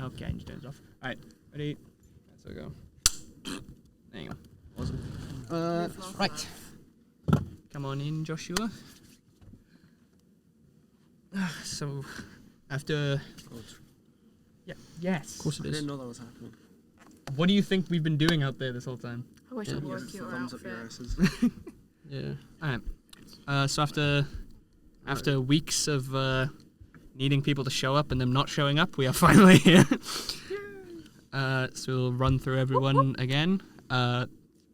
Okay, and your turn's off. Alright, ready? Let's go. There you go. Awesome. Right. Come on in, Joshua. So, after... Yeah, yes. Of course it I is. didn't know that was happening. What do you think we've been doing out there this whole time? I wish I'd worked your outfit. Yeah. Alright. So after weeks of needing people to show up and them not showing up, we are finally here. So we'll run through everyone again.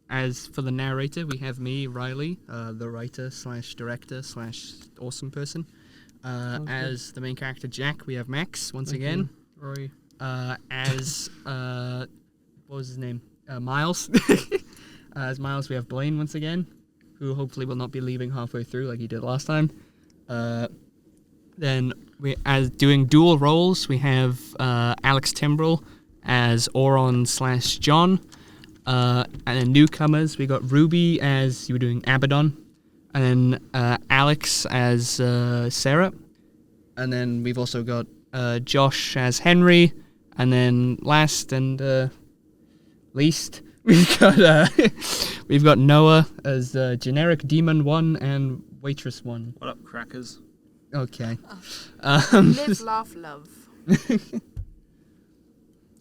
As for the narrator, we have me, Riley, the writer / director / awesome person. As the main character, Jack, we have Max, once again. Rory. As, what was his name? Miles. As Miles, we have Blaine, once again, who hopefully will not be leaving halfway through like he did last time. Then, as doing dual roles, we have Alex Timbrell as Oron / John. And then newcomers, we got Ruby as you were doing Abaddon. And then Alex as Sarah. And then we've also got Josh as Henry. And then last and least, we've got Noah as Generic Demon 1 and Waitress 1. What up, crackers? Okay. Live, laugh, love.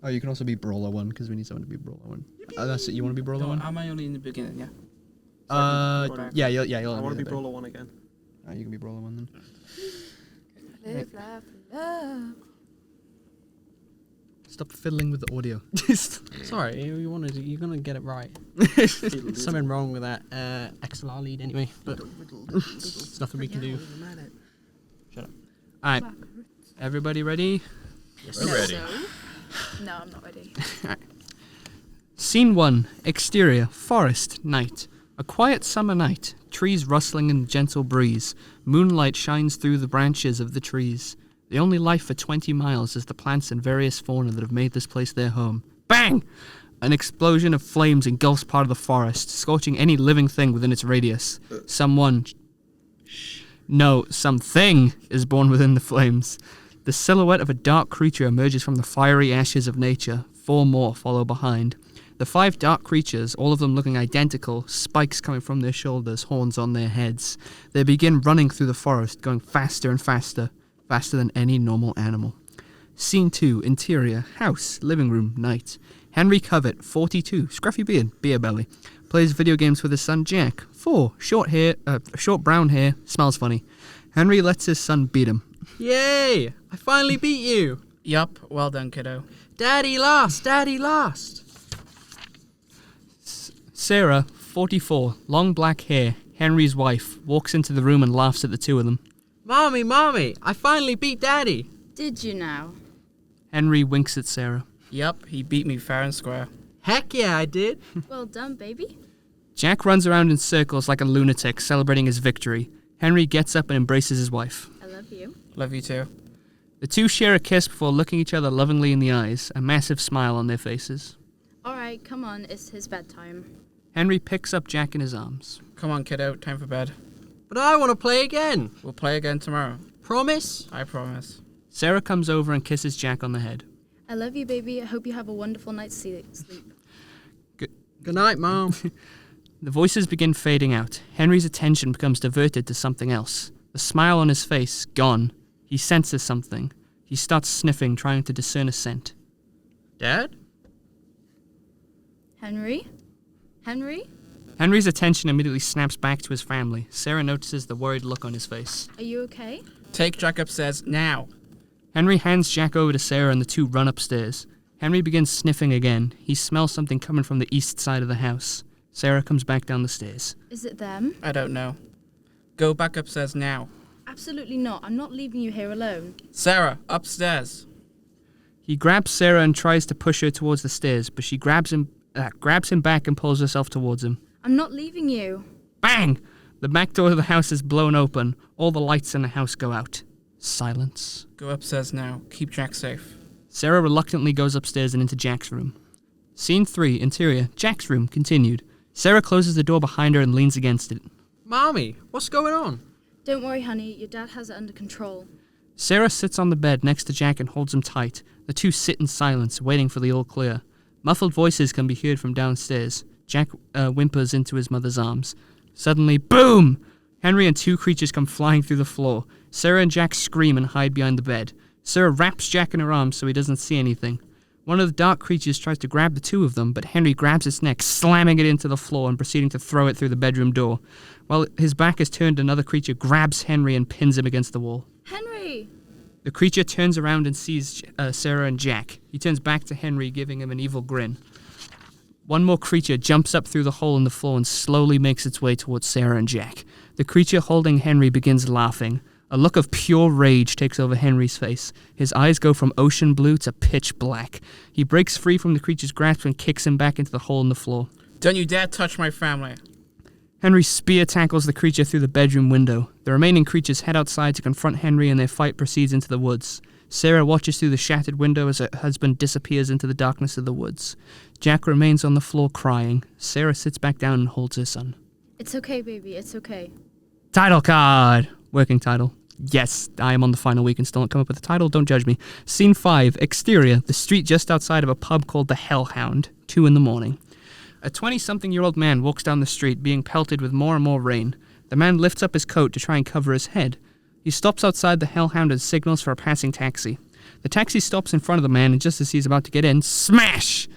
Oh, you can also be Brawler 1 because we need someone to be Brawler 1. That's it. You want to be Brawler 1? Am I only in the beginning? Yeah. Yeah, you'll I want to be there. Brawler 1 again. You can be Brawler 1 then. Live, laugh, love. Stop fiddling with the audio. Sorry, you're gonna get it right. Something wrong with that XLR lead anyway, but there's nothing we can do. Shut up. Alright, everybody ready? Yes. No, We're ready. No, I'm not ready. Scene 1. Exterior. Forest. Night. A quiet summer night. Trees rustling in a gentle breeze. Moonlight shines through the branches of the trees. The only life for 20 miles is the plants and various fauna that have made this place their home. Bang! An explosion of flames engulfs part of the forest, scorching any living thing within its radius. Something is born within the flames. The silhouette of a dark creature emerges from the fiery ashes of nature. 4 more follow behind. The 5 dark creatures, all of them looking identical, spikes coming from their shoulders, horns on their heads. They begin running through the forest, going faster and faster. Faster than any normal animal. Scene 2. Interior. House. Living room. Night. Henry Covett, 42, scruffy beard, beer belly. Plays video games with his son Jack, 4, short brown hair, smells funny. Henry lets his son beat him. Yay! I finally beat you! Yup. Well done, kiddo. Daddy lost! Daddy lost! Sarah, 44, long black hair, Henry's wife, walks into the room and laughs at the two of them. Mommy, I finally beat Daddy! Did you now? Henry winks at Sarah. Yup. He beat me fair and square. Heck yeah, I did! Well done, baby. Jack runs around in circles like a lunatic, celebrating his victory. Henry gets up and embraces his wife. I love you. Love you too. The two share a kiss before looking each other lovingly in the eyes, a massive smile on their faces. Alright, come on, it's his bedtime. Henry picks up Jack in his arms. Come on, kiddo. Time for bed. But I want to play again! We'll play again tomorrow. Promise? I promise. Sarah comes over and kisses Jack on the head. I love you, baby. I hope you have a wonderful night's sleep. Good night, Mom. The voices begin fading out. Henry's attention becomes diverted to something else. The smile on his face, gone. He senses something. He starts sniffing, trying to discern a scent. Dad? Henry? Henry? Henry's attention immediately snaps back to his family. Sarah notices the worried look on his face. Are you okay? Take Jack upstairs now. Henry hands Jack over to Sarah and the two run upstairs. Henry begins sniffing again. He smells something coming from the east side of the house. Sarah comes back down the stairs. Is it them? I don't know. Go back upstairs now. Absolutely not. I'm not leaving you here alone. Sarah, upstairs. He grabs Sarah and tries to push her towards the stairs, but she grabs him back and pulls herself towards him. I'm not leaving you. Bang! The back door of the house is blown open. All the lights in the house go out. Silence. Go upstairs now. Keep Jack safe. Sarah reluctantly goes upstairs and into Jack's room. Scene 3, interior, Jack's room, continued. Sarah closes the door behind her and leans against it. Mommy, what's going on? Don't worry, honey. Your dad has it under control. Sarah sits on the bed next to Jack and holds him tight. The two sit in silence, waiting for the all clear. Muffled voices can be heard from downstairs. Jack whimpers into his mother's arms. Suddenly, boom! Henry and two creatures come flying through the floor. Sarah and Jack scream and hide behind the bed. Sarah wraps Jack in her arms so he doesn't see anything. One of the dark creatures tries to grab the two of them, but Henry grabs its neck, slamming it into the floor and proceeding to throw it through the bedroom door. While his back is turned, another creature grabs Henry and pins him against the wall. Henry! The creature turns around and sees Sarah and Jack. He turns back to Henry, giving him an evil grin. One more creature jumps up through the hole in the floor and slowly makes its way towards Sarah and Jack. The creature holding Henry begins laughing. A look of pure rage takes over Henry's face. His eyes go from ocean blue to pitch black. He breaks free from the creature's grasp and kicks him back into the hole in the floor. Don't you dare touch my family. Henry spear tackles the creature through the bedroom window. The remaining creatures head outside to confront Henry and their fight proceeds into the woods. Sarah watches through the shattered window as her husband disappears into the darkness of the woods. Jack remains on the floor crying. Sarah sits back down and holds her son. It's okay, baby. It's okay. Title card! Working title. Yes, I am on the final week and still not come up with a title. Don't judge me. Scene 5. Exterior. The street just outside of a pub called the Hellhound. 2 a.m. A 20-something-year-old man walks down the street, being pelted with more and more rain. The man lifts up his coat to try and cover his head. He stops outside the Hellhound and signals for a passing taxi. The taxi stops in front of the man, and just as he's about to get in, smash!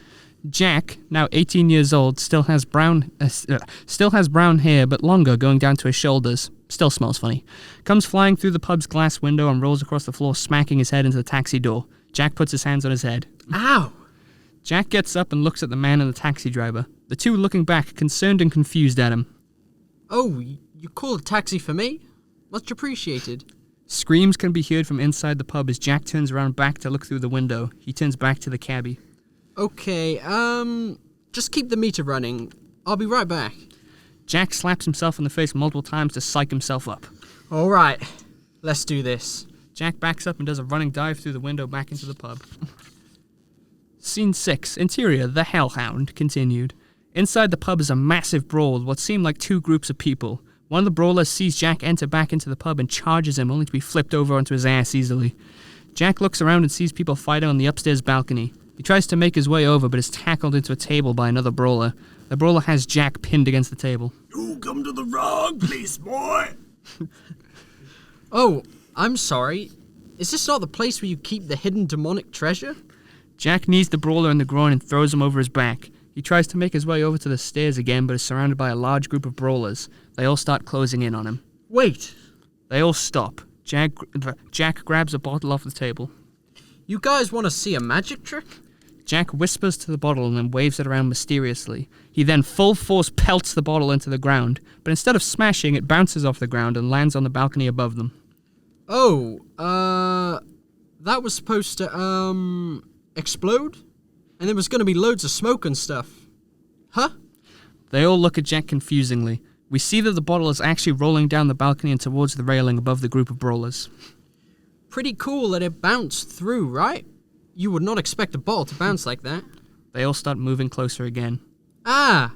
Jack, now 18 years old, still has brown hair, but longer, going down to his shoulders. Still smells funny. Comes flying through the pub's glass window and rolls across the floor, smacking his head into the taxi door. Jack puts his hands on his head. Ow! Jack gets up and looks at the man and the taxi driver. The two looking back, concerned and confused at him. Oh, you called a taxi for me? Much appreciated. Screams can be heard from inside the pub as Jack turns around back to look through the window. He turns back to the cabbie. Okay, just keep the meter running. I'll be right back. Jack slaps himself in the face multiple times to psych himself up. Alright, let's do this. Jack backs up and does a running dive through the window back into the pub. Scene 6. Interior, the Hellhound, continued. Inside the pub is a massive brawl with what seem like two groups of people. One of the brawlers sees Jack enter back into the pub and charges him, only to be flipped over onto his ass easily. Jack looks around and sees people fighting on the upstairs balcony. He tries to make his way over, but is tackled into a table by another brawler. The brawler has Jack pinned against the table. You come to the wrong place, boy. Oh, I'm sorry. Is this not the place where you keep the hidden demonic treasure? Jack knees the brawler in the groin and throws him over his back. He tries to make his way over to the stairs again, but is surrounded by a large group of brawlers. They all start closing in on him. Wait, They all stop. Jack grabs a bottle off the table. you guys want to see a magic trick? Jack whispers to the bottle and then waves it around mysteriously. He then full force pelts the bottle into the ground, but instead of smashing, it bounces off the ground and lands on the balcony above them. Oh, that was supposed to, explode? And there was gonna be loads of smoke and stuff. Huh? They all look at Jack confusingly. We see that the bottle is actually rolling down the balcony and towards the railing above the group of brawlers. Pretty cool that it bounced through, right? You would not expect a ball to bounce like that. They all start moving closer again. Ah!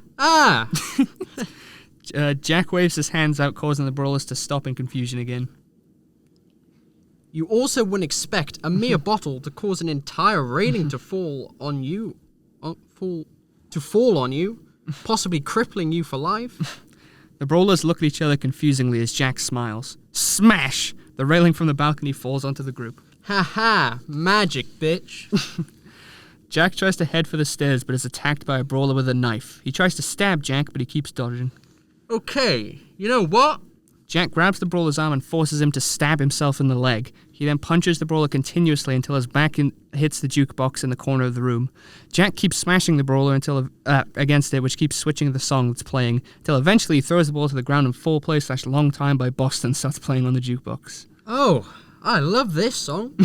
Jack waves his hands out, causing the brawlers to stop in confusion again. You also wouldn't expect a mere bottle to cause an entire railing to fall on you. Fall on you, possibly crippling you for life. The brawlers look at each other confusingly as Jack smiles. Smash! The railing from the balcony falls onto the group. Ha ha! Magic, bitch. Jack tries to head for the stairs, but is attacked by a brawler with a knife. He tries to stab Jack, but he keeps dodging. Okay, you know what? Jack grabs the brawler's arm and forces him to stab himself in the leg. He then punches the brawler continuously until his back hits the jukebox in the corner of the room. Jack keeps smashing the brawler against it, which keeps switching the song that's playing, until eventually he throws the ball to the ground and Full Play / Long Time by Boston starts playing on the jukebox. Oh, I love this song.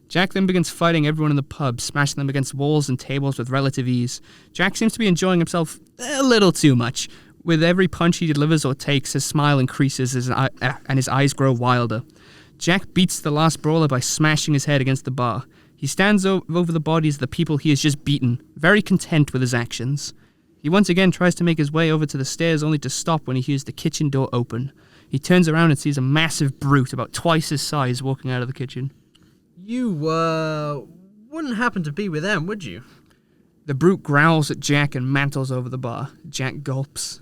Jack then begins fighting everyone in the pub, smashing them against walls and tables with relative ease. Jack seems to be enjoying himself a little too much. With every punch he delivers or takes, his smile increases and his eyes grow wilder. Jack beats the last brawler by smashing his head against the bar. He stands over the bodies of the people he has just beaten, very content with his actions. He once again tries to make his way over to the stairs, only to stop when he hears the kitchen door open. He turns around and sees a massive brute about twice his size walking out of the kitchen. You, wouldn't happen to be with them, would you? The brute growls at Jack and mantles over the bar. Jack gulps.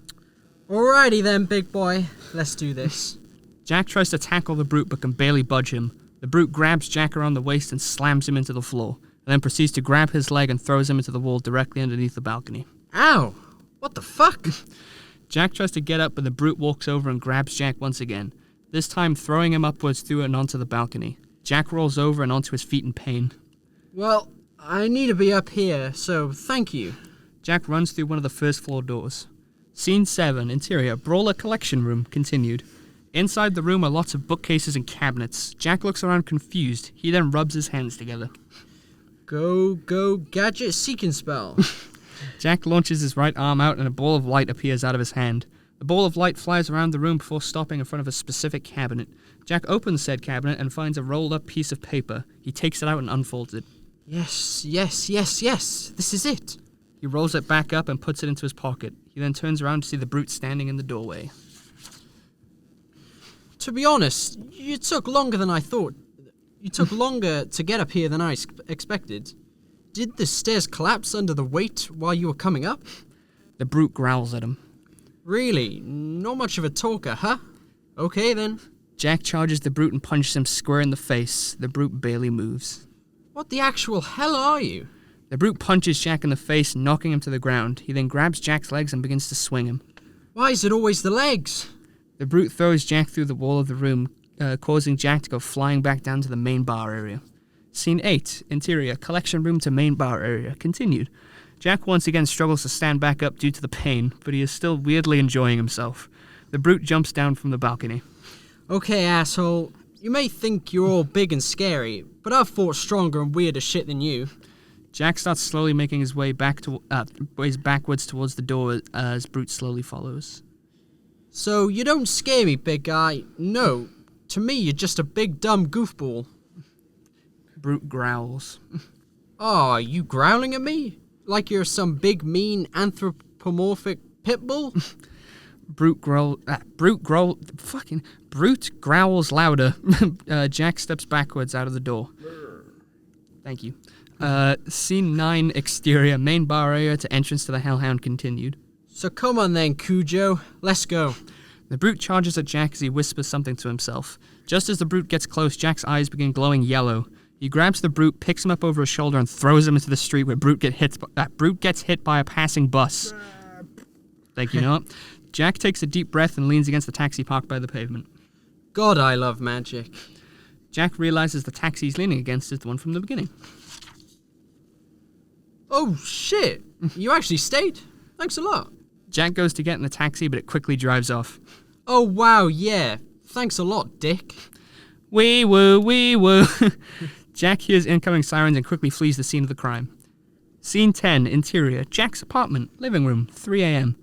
Alrighty then, big boy. Let's do this. Jack tries to tackle the brute but can barely budge him. The brute grabs Jack around the waist and slams him into the floor, and then proceeds to grab his leg and throws him into the wall directly underneath the balcony. Ow! What the fuck? Jack tries to get up, but the brute walks over and grabs Jack once again, this time throwing him upwards through and onto the balcony. Jack rolls over and onto his feet in pain. Well, I need to be up here, so thank you. Jack runs through one of the first floor doors. Scene 7, interior, Brawler collection room, continued. Inside the room are lots of bookcases and cabinets. Jack looks around confused. He then rubs his hands together. Go, gadget seeking spell. Jack launches his right arm out and a ball of light appears out of his hand. The ball of light flies around the room before stopping in front of a specific cabinet. Jack opens said cabinet and finds a rolled up piece of paper. He takes it out and unfolds it. Yes. This is it. He rolls it back up and puts it into his pocket. He then turns around to see the brute standing in the doorway. To be honest, you took longer than I thought. You took longer to get up here than I expected. Did the stairs collapse under the weight while you were coming up? The brute growls at him. Really? Not much of a talker, huh? Okay then. Jack charges the brute and punches him square in the face. The brute barely moves. What the actual hell are you? The brute punches Jack in the face, knocking him to the ground. He then grabs Jack's legs and begins to swing him. Why is it always the legs? The brute throws Jack through the wall of the room, causing Jack to go flying back down to the main bar area. Scene 8, interior, collection room to main bar area, continued. Jack once again struggles to stand back up due to the pain, but he is still weirdly enjoying himself. The brute jumps down from the balcony. Okay, asshole. You may think you're all big and scary, but I've fought stronger and weirder shit than you. Jack starts slowly making his way ways backwards towards the door as Brute slowly follows. So you don't scare me, big guy. No, to me you're just a big dumb goofball. Brute growls. Oh, you growling at me? Like you're some big mean anthropomorphic pitbull? Brute growls louder. Jack steps backwards out of the door. Thank you. Scene 9, exterior, main bar area to entrance to the Hellhound continued. So come on then, Cujo. Let's go. The brute charges at Jack as he whispers something to himself. Just as the brute gets close, Jack's eyes begin glowing yellow. He grabs the brute, picks him up over his shoulder, and throws him into the street where Brute gets hit by a passing bus. Thank you, Noah. Jack takes a deep breath and leans against the taxi parked by the pavement. God, I love magic. Jack realizes the taxi he's leaning against is the one from the beginning. Oh, shit. You actually stayed? Thanks a lot. Jack goes to get in the taxi, but it quickly drives off. Oh, wow, yeah. Thanks a lot, dick. Wee woo, wee woo. Jack hears incoming sirens and quickly flees the scene of the crime. Scene 10, interior, Jack's apartment, living room, 3 a.m.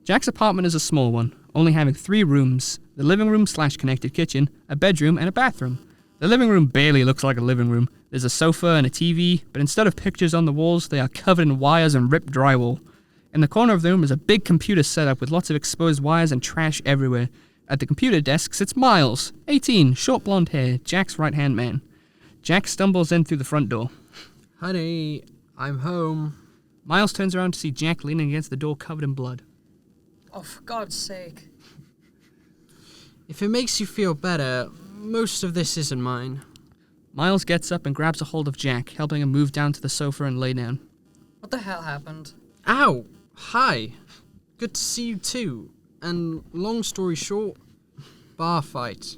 Jack's apartment is a small one, only having 3 rooms, the living room / connected kitchen, a bedroom, and a bathroom. The living room barely looks like a living room. There's a sofa and a TV, but instead of pictures on the walls, they are covered in wires and ripped drywall. In the corner of the room is a big computer setup with lots of exposed wires and trash everywhere. At the computer desk sits Miles, 18, short blonde hair, Jack's right-hand man. Jack stumbles in through the front door. Honey, I'm home. Miles turns around to see Jack leaning against the door covered in blood. Oh, for God's sake. If it makes you feel better, most of this isn't mine. Miles gets up and grabs a hold of Jack, helping him move down to the sofa and lay down. What the hell happened? Ow! Hi. Good to see you too. And long story short, bar fight.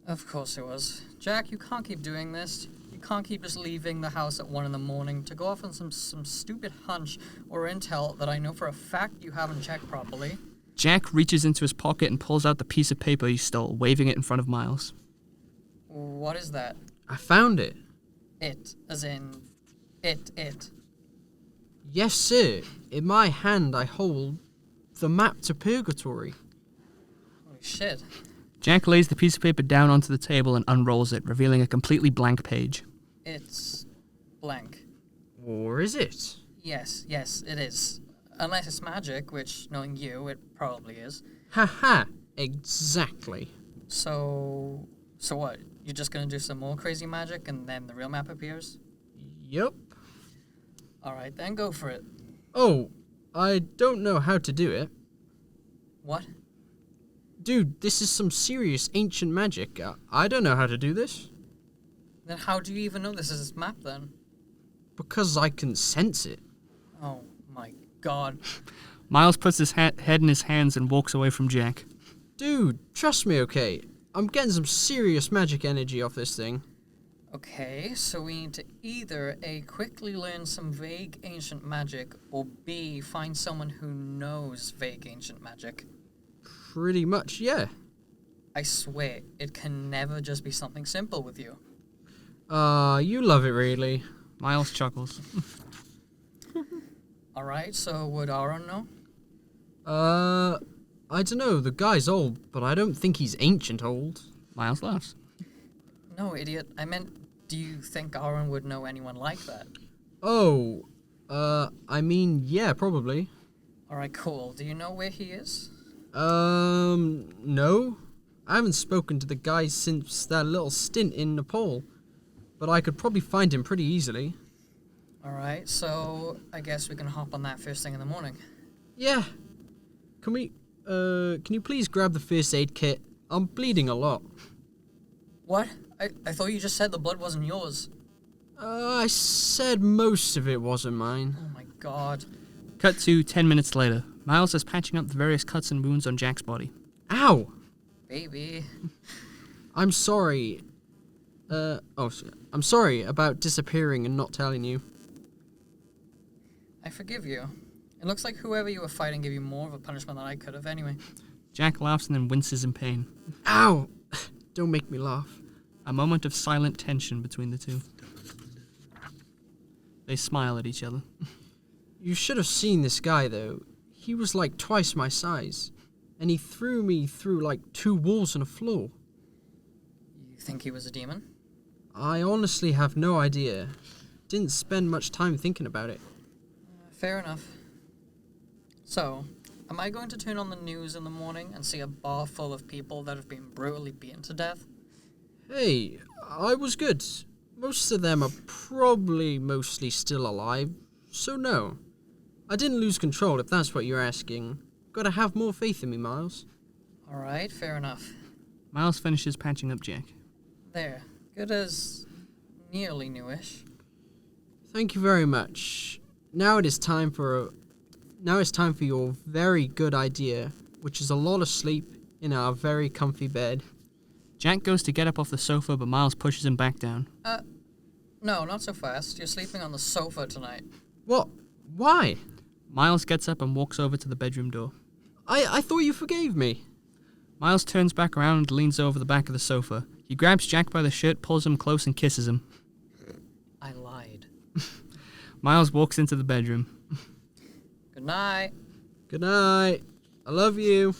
Of course it was. Jack, you can't keep doing this. You can't keep just leaving the house at 1 a.m. to go off on some stupid hunch or intel that I know for a fact you haven't checked properly. Jack reaches into his pocket and pulls out the piece of paper he stole, waving it in front of Miles. What is that? I found it. It, as in... It. Yes, sir. In my hand I hold the map to Purgatory. Holy shit. Jack lays the piece of paper down onto the table and unrolls it, revealing a completely blank page. It's blank. Or is it? Yes, it is. Unless it's magic, which, knowing you, it probably is. Ha ha! Exactly. So what? You're just gonna do some more crazy magic and then the real map appears? Yep. Alright, then go for it. Oh, I don't know how to do it. What? Dude, this is some serious ancient magic. I don't know how to do this. Then how do you even know this is his map then? Because I can sense it. Oh my god. Miles puts his head in his hands and walks away from Jack. Dude, trust me, okay? I'm getting some serious magic energy off this thing. Okay, so we need to either A, quickly learn some vague ancient magic, or B, find someone who knows vague ancient magic. Pretty much, yeah. I swear, it can never just be something simple with you. You love it, really. Miles chuckles. Alright, so would Aaron know? I don't know, the guy's old, but I don't think he's ancient old. Miles laughs. No, idiot. I meant, do you think Aaron would know anyone like that? Oh, I mean, yeah, probably. Alright, cool. Do you know where he is? No. I haven't spoken to the guy since that little stint in Nepal, but I could probably find him pretty easily. Alright, so I guess we can hop on that first thing in the morning. Yeah. Can you please grab the first aid kit? I'm bleeding a lot. What? I thought you just said the blood wasn't yours. I said most of it wasn't mine. Oh my god. Cut to 10 minutes later. Miles is patching up the various cuts and wounds on Jack's body. Ow! Baby. I'm sorry. I'm sorry about disappearing and not telling you. I forgive you. It looks like whoever you were fighting gave you more of a punishment than I could have anyway. Jack laughs and then winces in pain. Ow! Don't make me laugh. A moment of silent tension between the two. They smile at each other. You should have seen this guy, though. He was like twice my size, and he threw me through like 2 walls and a floor. You think he was a demon? I honestly have no idea. Didn't spend much time thinking about it. Fair enough. So, am I going to turn on the news in the morning and see a bar full of people that have been brutally beaten to death? Hey, I was good. Most of them are probably mostly still alive, so no. I didn't lose control, if that's what you're asking. Gotta have more faith in me, Miles. Alright, fair enough. Miles finishes patching up Jack. There. Good as nearly newish. Thank you very much. Now it's time for your very good idea, which is a lot of sleep in our very comfy bed. Jack goes to get up off the sofa, but Miles pushes him back down. No, not so fast. You're sleeping on the sofa tonight. What? Why? Miles gets up and walks over to the bedroom door. I thought you forgave me. Miles turns back around and leans over the back of the sofa. He grabs Jack by the shirt, pulls him close, and kisses him. I lied. Miles walks into the bedroom. Good night. Good night. I love you.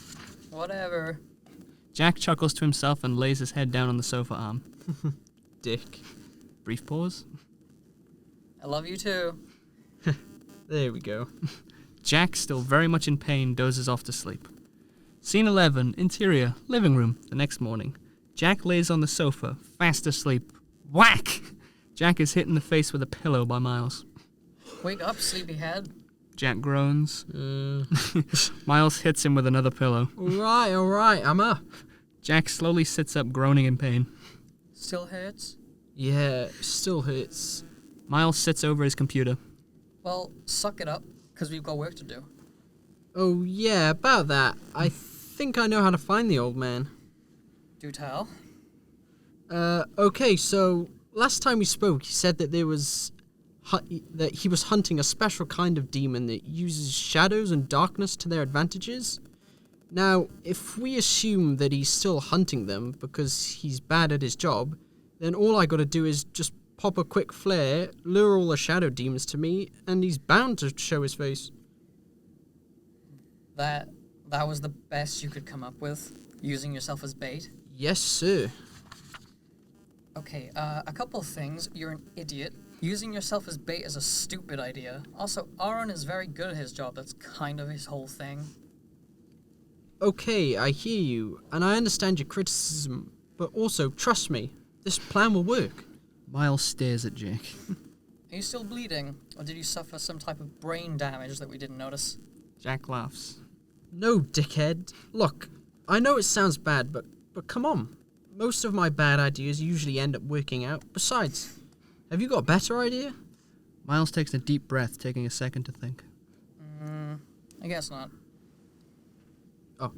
Whatever. Jack chuckles to himself and lays his head down on the sofa arm. Dick. Brief pause. I love you too. There we go. Jack, still very much in pain, dozes off to sleep. Scene 11, interior, living room, the next morning. Jack lays on the sofa, fast asleep. Whack! Jack is hit in the face with a pillow by Miles. Wake up, sleepyhead. Jack groans. Miles hits him with another pillow. Alright, I'm up. Jack slowly sits up, groaning in pain. Still hurts? Yeah, still hurts. Miles sits over his computer. Well, suck it up, because we've got work to do. Oh yeah, about that. I think I know how to find the old man. Do tell. Okay, so last time we spoke, he said that that he was hunting a special kind of demon that uses shadows and darkness to their advantages. Now, if we assume that he's still hunting them because he's bad at his job, then all I gotta do is just pop a quick flare, lure all the shadow demons to me, and he's bound to show his face. That was the best you could come up with, using yourself as bait? Yes, sir. Okay, a couple things. You're an idiot. Using yourself as bait is a stupid idea. Also, Aaron is very good at his job. That's kind of his whole thing. Okay, I hear you, and I understand your criticism, but also, trust me, this plan will work. Miles stares at Jack. Are you still bleeding, or did you suffer some type of brain damage that we didn't notice? Jack laughs. No, dickhead. Look, I know it sounds bad, but come on. Most of my bad ideas usually end up working out. Besides, have you got a better idea? Miles takes a deep breath, taking a second to think. I guess not. Oh,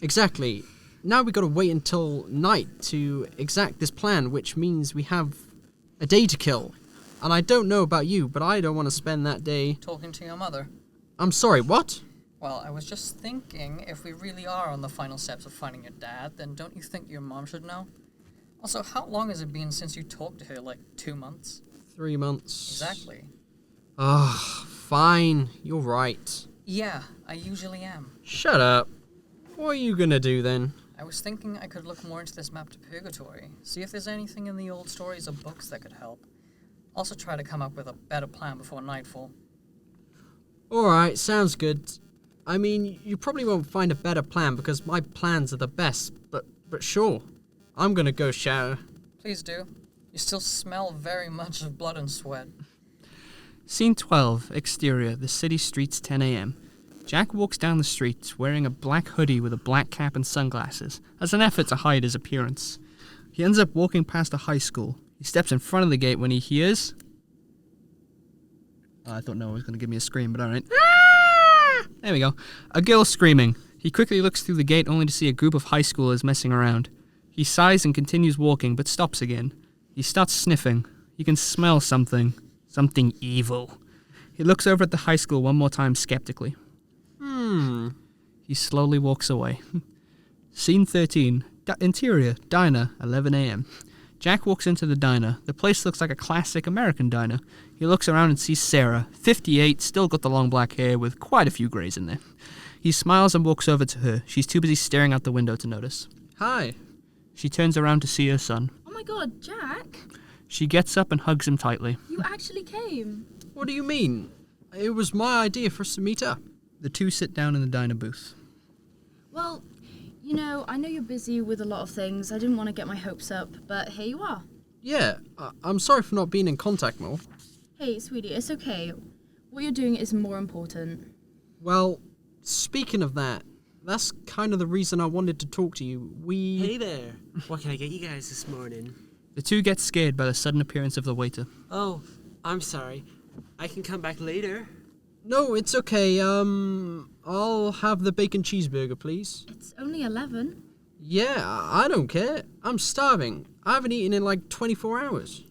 exactly. Now we gotta wait until night to exact this plan, which means we have a day to kill. And I don't know about you, but I don't want to spend that day... Talking to your mother. I'm sorry, what? Well, I was just thinking, if we really are on the final steps of finding your dad, then don't you think your mom should know? Also, how long has it been since you talked to her? Like 2 months? 3 months. Exactly. Fine. You're right. Yeah, I usually am. Shut up. What are you gonna do then? I was thinking I could look more into this map to Purgatory, see if there's anything in the old stories or books that could help. Also try to come up with a better plan before nightfall. Alright, sounds good. I mean, you probably won't find a better plan because my plans are the best, but sure. I'm gonna go shower. Please do. You still smell very much of blood and sweat. Scene 12, exterior, the city streets, 10 a.m. Jack walks down the street wearing a black hoodie with a black cap and sunglasses, as an effort to hide his appearance. He ends up walking past a high school. He steps in front of the gate when he hears... I thought Noah was going to give me a scream, but alright. There we go. A girl screaming. He quickly looks through the gate only to see a group of high schoolers messing around. He sighs and continues walking, but stops again. He starts sniffing. He can smell something. Something evil. He looks over at the high school one more time skeptically. He slowly walks away. Scene 13. Interior, diner, 11 a.m. Jack walks into the diner. The place looks like a classic American diner. He looks around and sees Sarah, 58, still got the long black hair with quite a few greys in there. He smiles and walks over to her. She's too busy staring out the window to notice. Hi. She turns around to see her son. Oh my god, Jack! She gets up and hugs him tightly. You actually came. What do you mean? It was my idea for us to meet up. The two sit down in the diner booth. Well, you know, I know you're busy with a lot of things. I didn't want to get my hopes up, but here you are. Yeah, I'm sorry for not being in contact more. Hey, sweetie, it's okay. What you're doing is more important. Well, speaking of that, that's kind of the reason I wanted to talk to you. Hey there. What can I get you guys this morning? The two get scared by the sudden appearance of the waiter. Oh, I'm sorry. I can come back later. No, it's okay. I'll have the bacon cheeseburger, please. It's only 11. Yeah, I don't care. I'm starving. I haven't eaten in like 24 hours.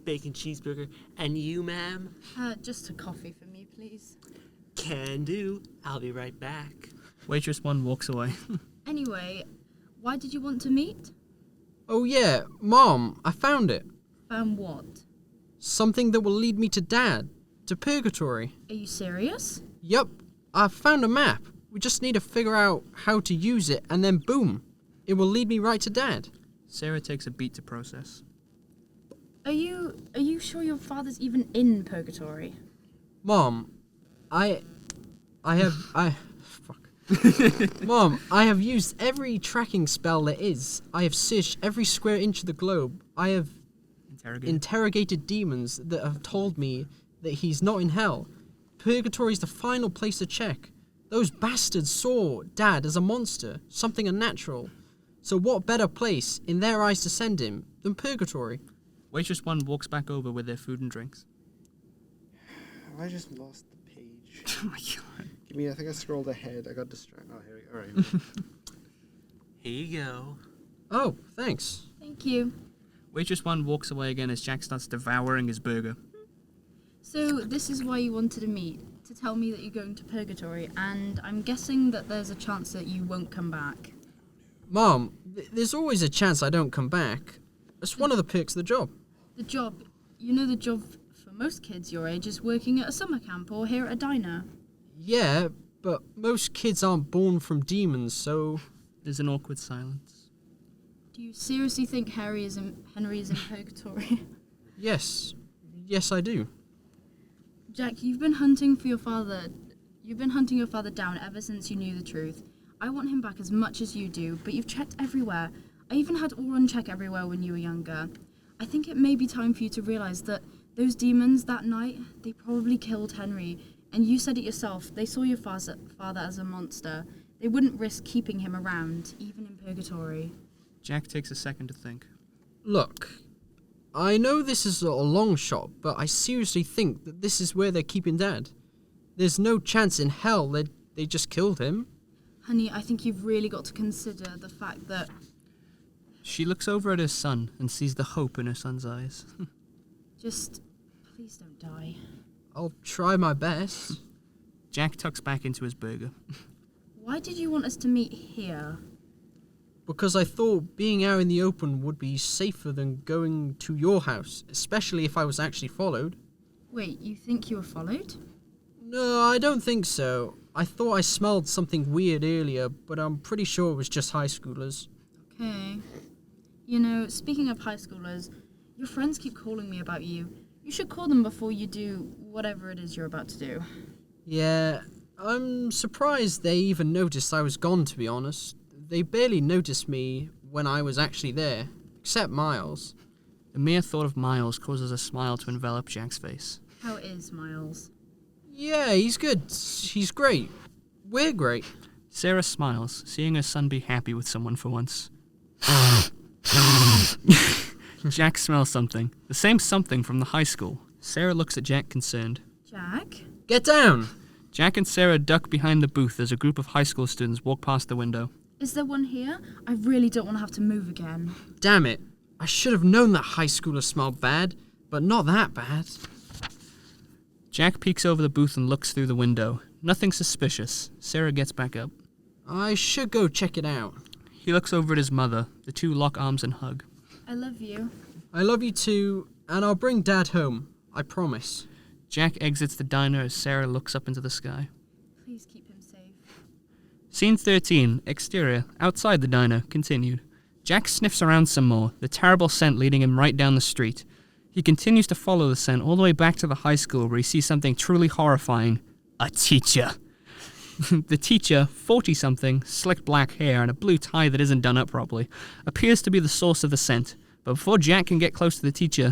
Bacon cheeseburger. And you, ma'am? Just a coffee for me, please. Can do. I'll be right back. Waitress 1 walks away. Anyway, why did you want to meet? Oh yeah, Mom, I found it. Found what? Something that will lead me to Dad. To Purgatory. Are you serious? Yup, I found a map. We just need to figure out how to use it, and then boom, it will lead me right to Dad. Sarah takes a beat to process. Are you sure your father's even in Purgatory? Mom, fuck. Mom, I have used every tracking spell there is. I have searched every square inch of the globe. I have interrogated demons that have told me that he's not in hell. Purgatory's the final place to check. Those bastards saw Dad as a monster, something unnatural. So what better place, in their eyes, to send him than Purgatory? Waitress 1 walks back over with their food and drinks. Have I just lost the page? Oh my god. Give me, I think I scrolled ahead. I got distracted. Oh, here we go. Alright. Here you go. Oh, thanks. Thank you. Waitress 1 walks away again as Jack starts devouring his burger. So this is why you wanted to meet, to tell me that you're going to Purgatory, and I'm guessing that there's a chance that you won't come back. Mom, there's always a chance I don't come back. It's one of the perks of the job. The job, you know the job for most kids your age is working at a summer camp or here at a diner. Yeah, but most kids aren't born from demons, so... There's an awkward silence. Do you seriously think Henry is in Purgatory? Yes. Yes, I do. Jack, you've been hunting your father down ever since you knew the truth. I want him back as much as you do, but you've checked everywhere. I even had Auron check everywhere when you were younger. I think it may be time for you to realise that those demons that night, they probably killed Henry. And you said it yourself, they saw your father as a monster. They wouldn't risk keeping him around, even in purgatory. Jack takes a second to think. Look, I know this is a long shot, but I seriously think that this is where they're keeping Dad. There's no chance in hell that they just killed him. Honey, I think you've really got to consider the fact that... She looks over at her son and sees the hope in her son's eyes. Just, please don't die. I'll try my best. Jack tucks back into his burger. Why did you want us to meet here? Because I thought being out in the open would be safer than going to your house, especially if I was actually followed. Wait, you think you were followed? No, I don't think so. I thought I smelled something weird earlier, but I'm pretty sure it was just high schoolers. Okay. You know, speaking of high schoolers, your friends keep calling me about you. You should call them before you do whatever it is you're about to do. Yeah, I'm surprised they even noticed I was gone, to be honest. They barely noticed me when I was actually there, except Miles. The mere thought of Miles causes a smile to envelop Jack's face. How is Miles? Yeah, he's good. He's great. We're great. Sarah smiles, seeing her son be happy with someone for once. Jack smells something. The same something from the high school. Sarah looks at Jack concerned. Jack? Get down! Jack and Sarah duck behind the booth as a group of high school students walk past the window. Is there one here? I really don't want to have to move again. Damn it. I should have known that high schoolers smelled bad, but not that bad. Jack peeks over the booth and looks through the window. Nothing suspicious. Sarah gets back up. I should go check it out. He looks over at his mother. The two lock arms and hug. I love you. I love you too, and I'll bring Dad home. I promise. Jack exits the diner as Sarah looks up into the sky. Please keep him safe. Scene 13, exterior, outside the diner, continued. Jack sniffs around some more, the terrible scent leading him right down the street. He continues to follow the scent all the way back to the high school where he sees something truly horrifying. A teacher. The teacher, 40-something, slick black hair and a blue tie that isn't done up properly, appears to be the source of the scent. But before Jack can get close, the teacher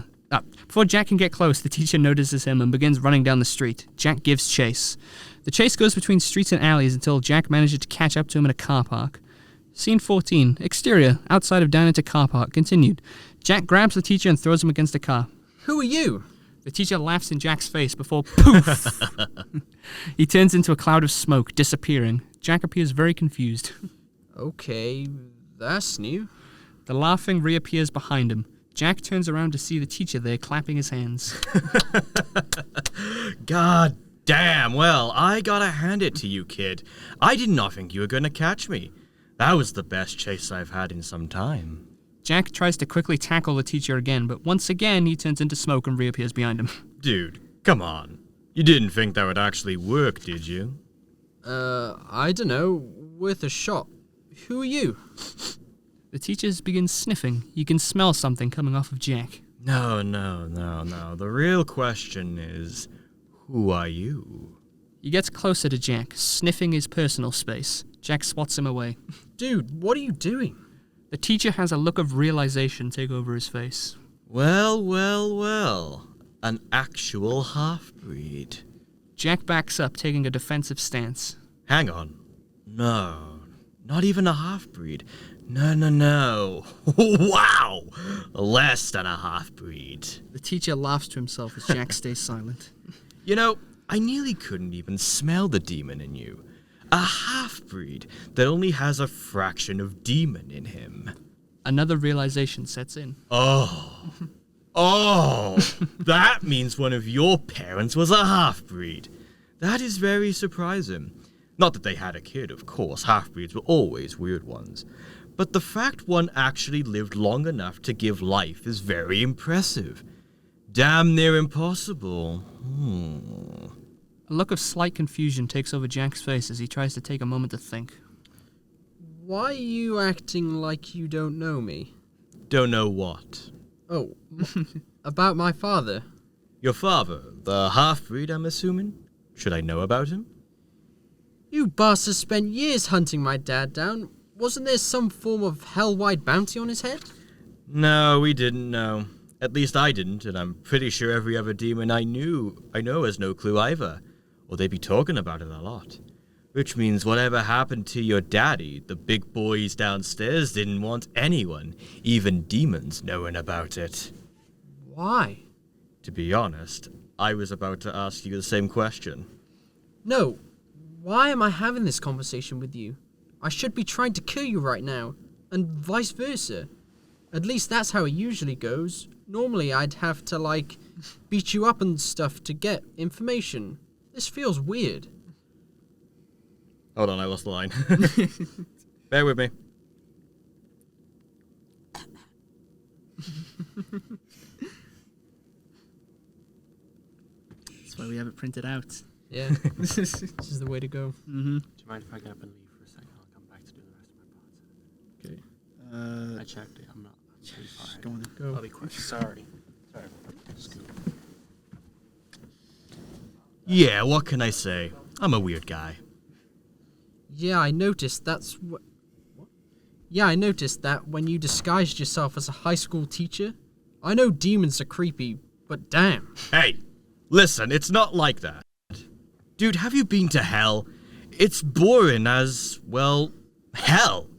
notices him and begins running down the street. Jack gives chase. The chase goes between streets and alleys until Jack manages to catch up to him in a car park. Scene 14, exterior, outside of diner to car park, continued. Jack grabs the teacher and throws him against a car. Who are you? The teacher laughs in Jack's face before poof! He turns into a cloud of smoke, disappearing. Jack appears very confused. Okay, that's new. The laughing reappears behind him. Jack turns around to see the teacher there clapping his hands. God damn, well, I gotta hand it to you, kid. I did not think you were gonna catch me. That was the best chase I've had in some time. Jack tries to quickly tackle the teacher again, but once again he turns into smoke and reappears behind him. Dude, come on. You didn't think that would actually work, did you? I dunno. Worth a shot. Who are you? The teacher begins sniffing. You can smell something coming off of Jack. No. The real question is, who are you? He gets closer to Jack, sniffing his personal space. Jack swats him away. Dude, what are you doing? The teacher has a look of realization take over his face. Well. An actual half-breed. Jack backs up, taking a defensive stance. Hang on. No, not even a half-breed. No. Wow! Less than a half-breed. The teacher laughs to himself as Jack stays silent. You know, I nearly couldn't even smell the demon in you. A half-breed that only has a fraction of demon in him. Another realization sets in. Oh, that means one of your parents was a half-breed. That is very surprising. Not that they had a kid, of course. Half-breeds were always weird ones. But the fact one actually lived long enough to give life is very impressive. Damn near impossible. A look of slight confusion takes over Jack's face as he tries to take a moment to think. Why are you acting like you don't know me? Don't know what. Oh, about my father. Your father, the half-breed, I'm assuming? Should I know about him? You bastards spent years hunting my dad down. Wasn't there some form of hell-wide bounty on his head? No, we didn't know. At least I didn't, and I'm pretty sure every other demon I know has no clue either. Or they'd be talking about it a lot. Which means whatever happened to your daddy, the big boys downstairs didn't want anyone, even demons, knowing about it. Why? To be honest, I was about to ask you the same question. No. Why am I having this conversation with you? I should be trying to kill you right now, and vice versa. At least that's how it usually goes. Normally I'd have to, beat you up and stuff to get information. This feels weird. Hold on, I lost the line. Bear with me. That's why we have it printed out. Yeah, this is the way to go. Mm-hmm. Do you mind if I get up and leave for a second? I'll come back to do the rest of my parts. Okay. I checked it. I'm not pretty far ahead. Go on. Go. I'll be quick. Sorry. Scoop. Yeah, what can I say? I'm a weird guy. Yeah, I noticed that's what... Yeah, I noticed that when you disguised yourself as a high school teacher. I know demons are creepy, but damn. Hey, listen, it's not like that. Dude, have you been to hell? It's boring as, well, hell.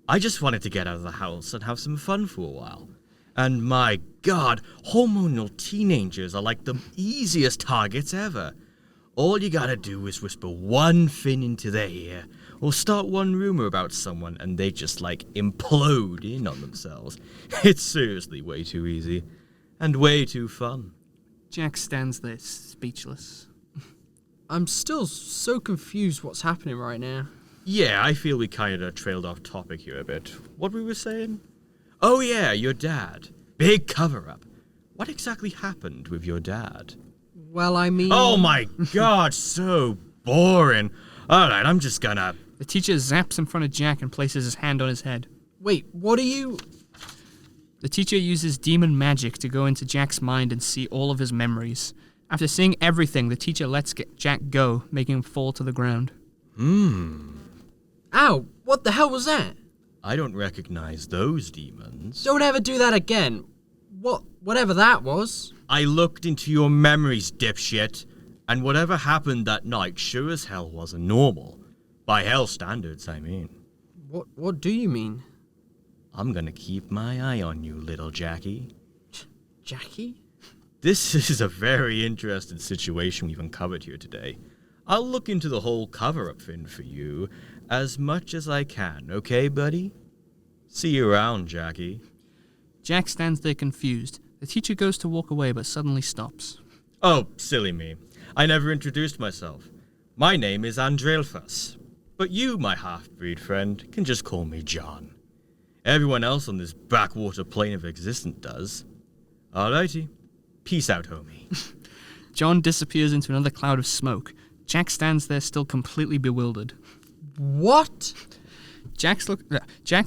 I just wanted to get out of the house and have some fun for a while. And my god, hormonal teenagers are like the easiest targets ever. All you gotta do is whisper one thing into their ear, or start one rumor about someone, and they just, implode in on themselves. It's seriously way too easy. And way too fun. Jack stands there, speechless. I'm still so confused what's happening right now. Yeah, I feel we kinda trailed off topic here a bit. What we were saying? Oh yeah, your dad. Big cover-up. What exactly happened with your dad? Well, I mean... Oh my god, so boring. Alright, I'm just gonna... The teacher zaps in front of Jack and places his hand on his head. Wait, what are you... The teacher uses demon magic to go into Jack's mind and see all of his memories. After seeing everything, the teacher lets Jack go, making him fall to the ground. Ow, what the hell was that? I don't recognize those demons. Don't ever do that again. Whatever that was. I looked into your memories, dipshit, and whatever happened that night sure as hell wasn't normal. By hell standards, I mean. What do you mean? I'm gonna keep my eye on you, little Jackie. Jackie? This is a very interesting situation we've uncovered here today. I'll look into the whole cover-up thing for you as much as I can, okay, buddy? See you around, Jackie. Jack stands there confused. The teacher goes to walk away but suddenly stops. Oh, silly me. I never introduced myself. My name is Andrelfas, but you, my half-breed friend, can just call me John. Everyone else on this backwater plane of existence does. Alrighty. Peace out, homie. John disappears into another cloud of smoke. Jack stands there still completely bewildered. What? Jack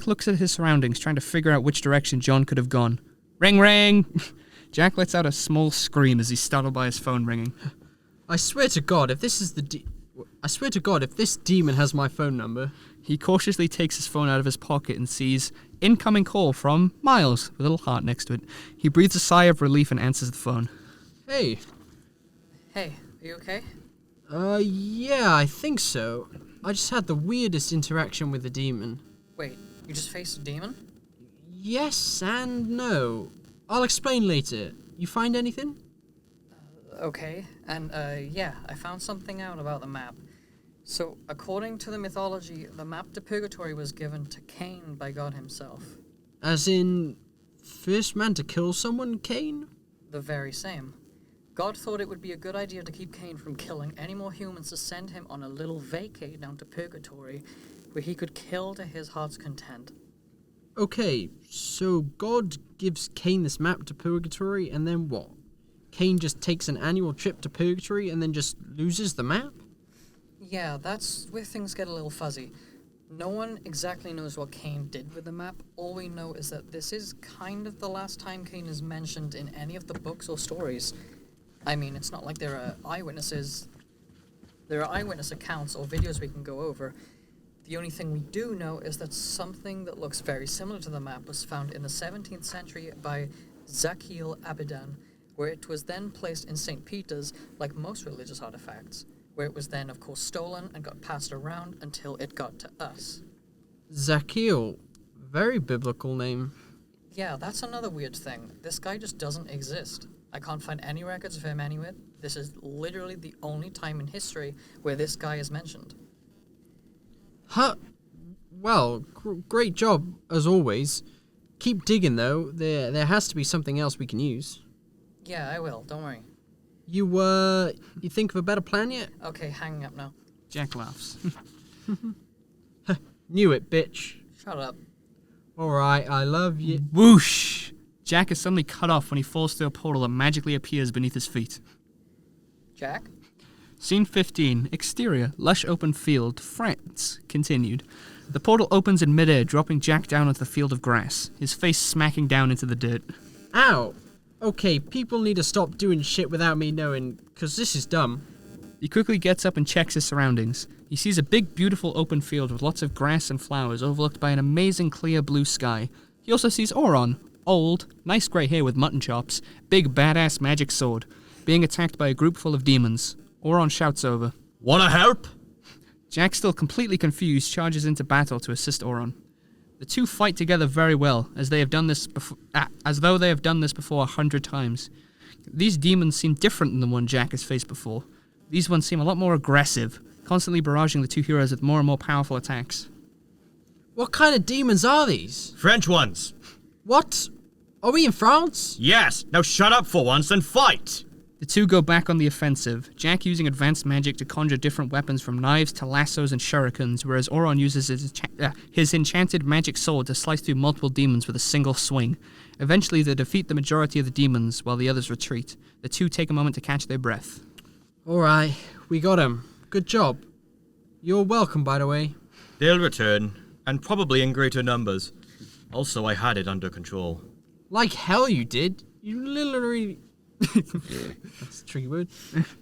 looks at his surroundings, trying to figure out which direction John could have gone. Ring, ring! Jack lets out a small scream as he's startled by his phone ringing. I swear to God, if this demon has my phone number. He cautiously takes his phone out of his pocket and sees incoming call from Miles, with a little heart next to it. He breathes a sigh of relief and answers the phone. Hey. Hey, are you okay? Yeah, I think so. I just had the weirdest interaction with the demon. Wait, you just faced a demon? Yes and no. I'll explain later. You find anything? Okay, and yeah, I found something out about the map. So, according to the mythology, the map to Purgatory was given to Cain by God himself. As in, first man to kill someone, Cain? The very same. God thought it would be a good idea to keep Cain from killing any more humans to send him on a little vacay down to Purgatory, where he could kill to his heart's content. Okay, so God gives Cain this map to Purgatory, and then what? Cain just takes an annual trip to Purgatory and then just loses the map? Yeah, that's where things get a little fuzzy. No one exactly knows what Cain did with the map. All we know is that this is kind of the last time Cain is mentioned in any of the books or stories. I mean, it's not like there are eyewitnesses. There are eyewitness accounts or videos we can go over. The only thing we do know is that something that looks very similar to the map was found in the 17th century by Zakil Abidan, where it was then placed in St. Peter's like most religious artifacts, where it was then, of course, stolen and got passed around until it got to us. Zakil. Very biblical name. Yeah, that's another weird thing. This guy just doesn't exist. I can't find any records of him anywhere. This is literally the only time in history where this guy is mentioned. Huh. Well, great job, as always. Keep digging, though. There has to be something else we can use. Yeah, I will. Don't worry. You think of a better plan yet? Okay, hanging up now. Jack laughs. Knew it, bitch. Shut up. Alright, I love you. Whoosh! Jack is suddenly cut off when he falls through a portal that magically appears beneath his feet. Jack? Scene 15. Exterior. Lush open field. France. Continued. The portal opens in midair, dropping Jack down onto the field of grass, his face smacking down into the dirt. Ow! Okay, people need to stop doing shit without me knowing, because this is dumb. He quickly gets up and checks his surroundings. He sees a big, beautiful open field with lots of grass and flowers overlooked by an amazing clear blue sky. He also sees Auron, old, nice grey hair with mutton chops, big badass magic sword, being attacked by a group full of demons. Auron shouts over. Wanna help? Jack, still completely confused, charges into battle to assist Auron. The two fight together very well, as they have done this as though they have done this before 100 times. These demons seem different than the one Jack has faced before. These ones seem a lot more aggressive, constantly barraging the two heroes with more and more powerful attacks. What kind of demons are these? French ones. What? Are we in France? Yes, now shut up for once and fight! The two go back on the offensive, Jack using advanced magic to conjure different weapons from knives to lassos and shurikens, whereas Auron uses his enchanted magic sword to slice through multiple demons with a single swing. Eventually, they defeat the majority of the demons, while the others retreat. The two take a moment to catch their breath. Alright, we got him. Good job. You're welcome, by the way. They'll return, and probably in greater numbers. Also, I had it under control. Like hell you did. You literally... That's a tricky word.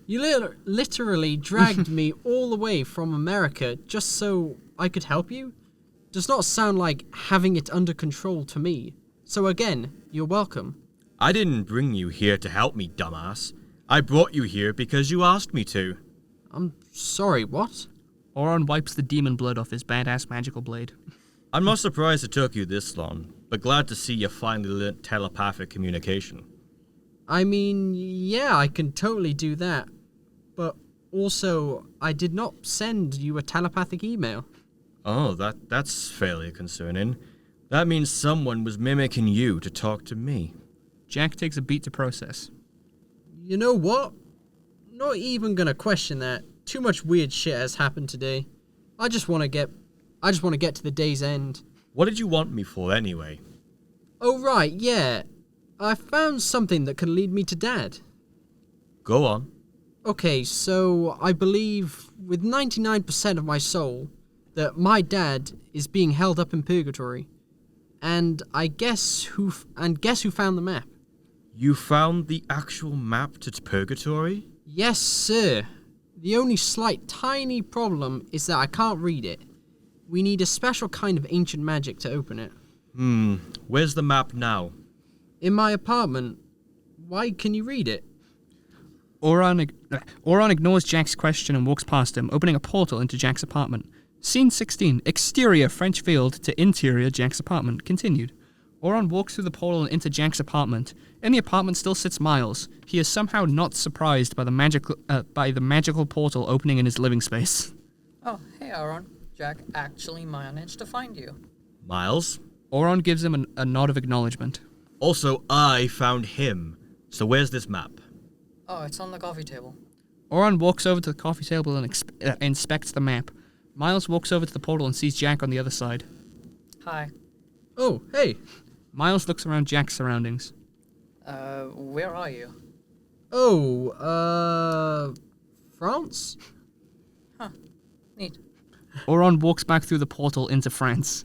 You literally dragged me all the way from America just so I could help you? Does not sound like having it under control to me. So again, you're welcome. I didn't bring you here to help me, dumbass. I brought you here because you asked me to. I'm sorry, what? Auron wipes the demon blood off his badass magical blade. I'm not surprised it took you this long, but glad to see you finally learnt telepathic communication. I mean, yeah, I can totally do that. But also, I did not send you a telepathic email. Oh, that's fairly concerning. That means someone was mimicking you to talk to me. Jack takes a beat to process. You know what? Not even gonna question that. Too much weird shit has happened today. I just wanna get to the day's end. What did you want me for anyway? Oh right, yeah. I found something that could lead me to Dad. Go on. Okay, so I believe with 99% of my soul that my dad is being held up in purgatory. And guess who found the map? You found the actual map to purgatory? Yes, sir. The only slight tiny problem is that I can't read it. We need a special kind of ancient magic to open it. Where's the map now? In my apartment. Why can you read it? Auron ignores Jack's question and walks past him, opening a portal into Jack's apartment. Scene 16. Exterior French field to interior Jack's apartment. Continued. Auron walks through the portal and into Jack's apartment. In the apartment still sits Miles. He is somehow not surprised by the magical portal opening in his living space. Oh, hey, Aaron. Jack actually managed to find you. Miles? Auron gives him a nod of acknowledgement. Also, I found him. So where's this map? Oh, it's on the coffee table. Auron walks over to the coffee table and inspects the map. Miles walks over to the portal and sees Jack on the other side. Hi. Oh, hey. Miles looks around Jack's surroundings. Where are you? Oh, France? Huh. Neat. Auron walks back through the portal into France.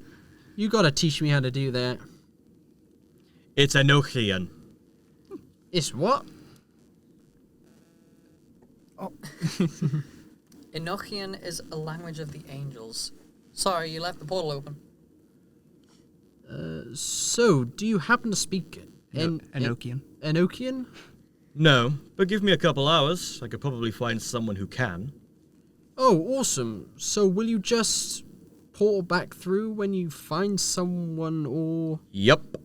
You gotta teach me how to do that. It's Enochian. It's what? Enochian is a language of the angels. Sorry, you left the portal open. So, do you happen to speak Enochian. Enochian? No, but give me a couple hours. I could probably find someone who can. Oh, awesome. So, will you just portal back through when you find someone, or... Yup.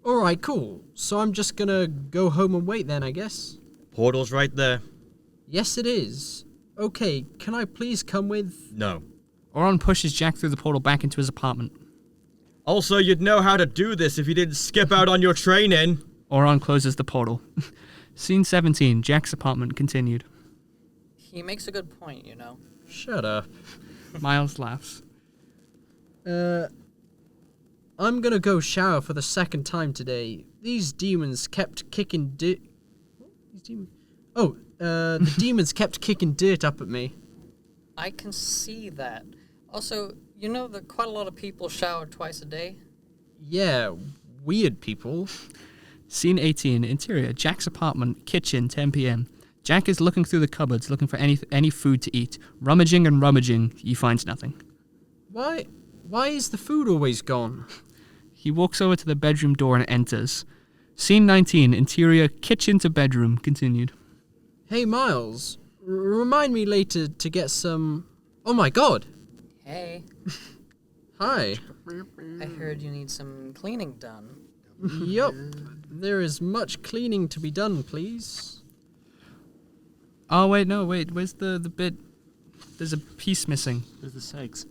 Alright, cool. So I'm just gonna go home and wait then, I guess? Portal's right there. Yes, it is. Okay, can I please come with... No. Oron pushes Jack through the portal back into his apartment. Also, you'd know how to do this if you didn't skip out on your training. Oron closes the portal. Scene 17, Jack's apartment continued. He makes a good point, you know. Shut up. Miles laughs. I'm gonna go shower for the second time today. These demons kept kicking dirt... These demons... Oh, the demons kept kicking dirt up at me. I can see that. Also, you know that quite a lot of people shower twice a day? Yeah, weird people. Scene 18, interior, Jack's apartment, kitchen, 10 p.m. Jack is looking through the cupboards, looking for any food to eat. Rummaging and rummaging, he finds nothing. Why is the food always gone? He walks over to the bedroom door and enters. Scene 19, interior, kitchen to bedroom, continued. Hey, Miles, remind me later to get some... Oh my god! Hey, Hi. I heard you need some cleaning done. Yup. There is much cleaning to be done, please. Oh, wait, where's the bit? There's a piece missing. There's the segs.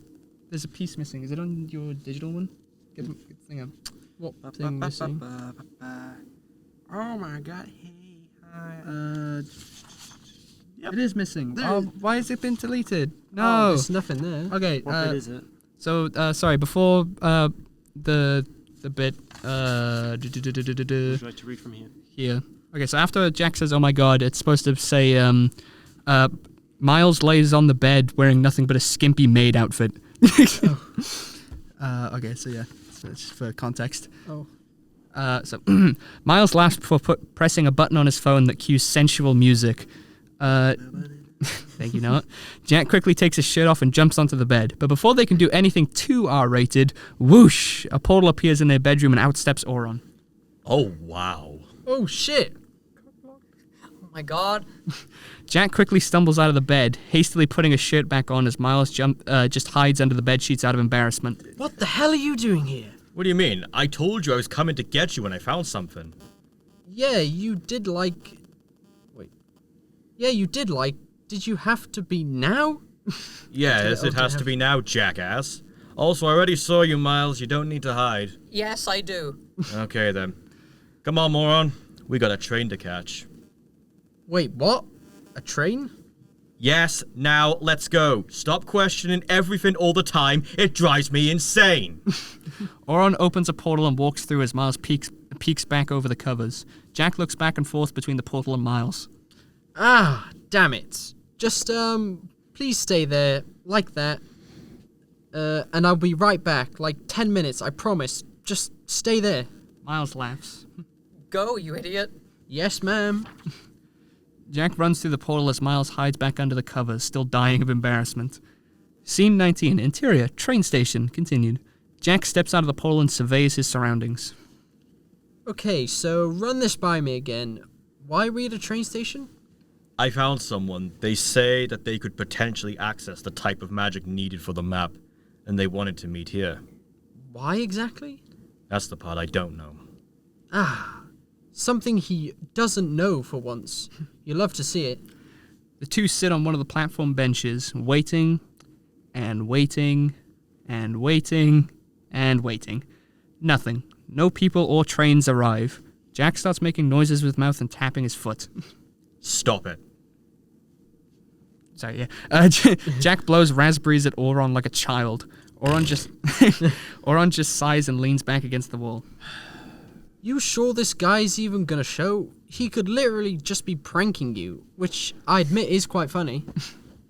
There's a piece missing. Is it on your digital one? Get the thing up. What thing missing? Oh my god. Hey, hi. It is missing. There- Oh, why has it been deleted? Oh, No. there's nothing there. Okay. What bit is it? So, sorry. Before the bit Would you like to read from here? here. Okay. So after Jack says, "Oh my God," it's supposed to say, Miles lays on the bed wearing nothing but a skimpy maid outfit. Okay. So yeah. So just for context. Oh. So Miles laughs before pressing a button on his phone that cues sensual music. Thank you, Noah. Jack quickly takes his shirt off and jumps onto the bed. But before they can do anything too R-rated, whoosh! A portal appears in their bedroom and outsteps Oron. Oh, wow. Oh shit! Oh my god. Jack quickly stumbles out of the bed, hastily putting his shirt back on as Miles just hides under the bed sheets out of embarrassment. What the hell are you doing here? What do you mean? I told you I was coming to get you when I found something. Yeah, you did like... Wait. Yeah, you did like... Did you have to be now? Yes, it has to be now, jackass. Also, I already saw you, Miles. You don't need to hide. Yes, I do. Okay, then. Come on, moron. We got a train to catch. Wait, what? A train? Yes, now let's go. Stop questioning everything all the time. It drives me insane. Oron opens a portal and walks through as Miles peeks back over the covers. Jack looks back and forth between the portal and Miles. Ah, damn it. Just, please stay there, like that. And I'll be right back, like 10 minutes, I promise. Just stay there. Miles laughs. Go, you idiot. Yes, ma'am. Jack runs through the portal as Miles hides back under the covers, still dying of embarrassment. Scene 19, interior, train station, continued. Jack steps out of the portal and surveys his surroundings. Okay, so run this by me again. Why are we at a train station? I found someone. They say that they could potentially access the type of magic needed for the map, and they wanted to meet here. Why exactly? That's the part I don't know. Ah, something he doesn't know for once. You love to see it. The two sit on one of the platform benches, waiting, and waiting, and waiting, and waiting. Nothing. No people or trains arrive. Jack starts making noises with his mouth and tapping his foot. Stop it. Sorry, yeah. Jack blows raspberries at Oron like a child. Oron just sighs and leans back against the wall. You sure this guy's even gonna show? He could literally just be pranking you, which I admit is quite funny.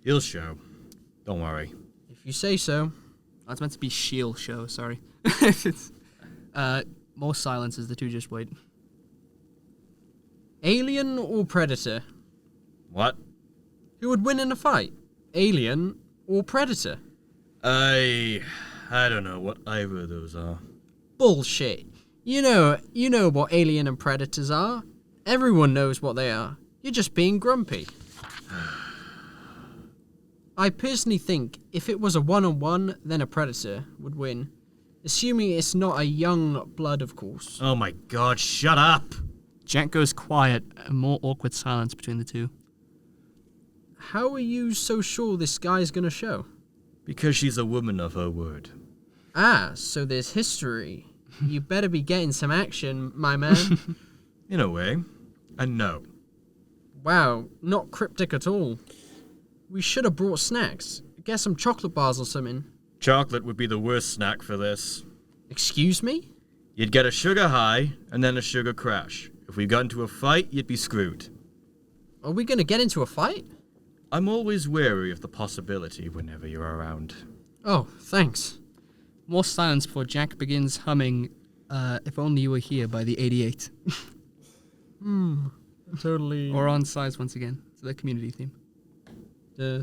He'll show. Don't worry. If you say so. Oh, it's meant to be Shield show, sorry. More silence as the two just wait. Alien or Predator? What? Who would win in a fight? Alien or Predator? I don't know what either of those are. Bullshit. You know what Alien and Predators are. Everyone knows what they are. You're just being grumpy. I personally think if it was a one-on-one, then a Predator would win. Assuming it's not a young blood, of course. Oh my god, shut up! Jack goes quiet, a more awkward silence between the two. How are you so sure this guy's gonna show? Because she's a woman of her word. Ah, so there's history. You better be getting some action, my man. In a way. And no. Wow, not cryptic at all. We should have brought snacks. Get some chocolate bars or something. Chocolate would be the worst snack for this. Excuse me? You'd get a sugar high, and then a sugar crash. If we got into a fight, you'd be screwed. Are we gonna get into a fight? I'm always wary of the possibility whenever you're around. Oh, thanks. More silence before Jack begins humming If Only You Were Here by the 88. Totally. Or on size once again. It's the community theme. Oh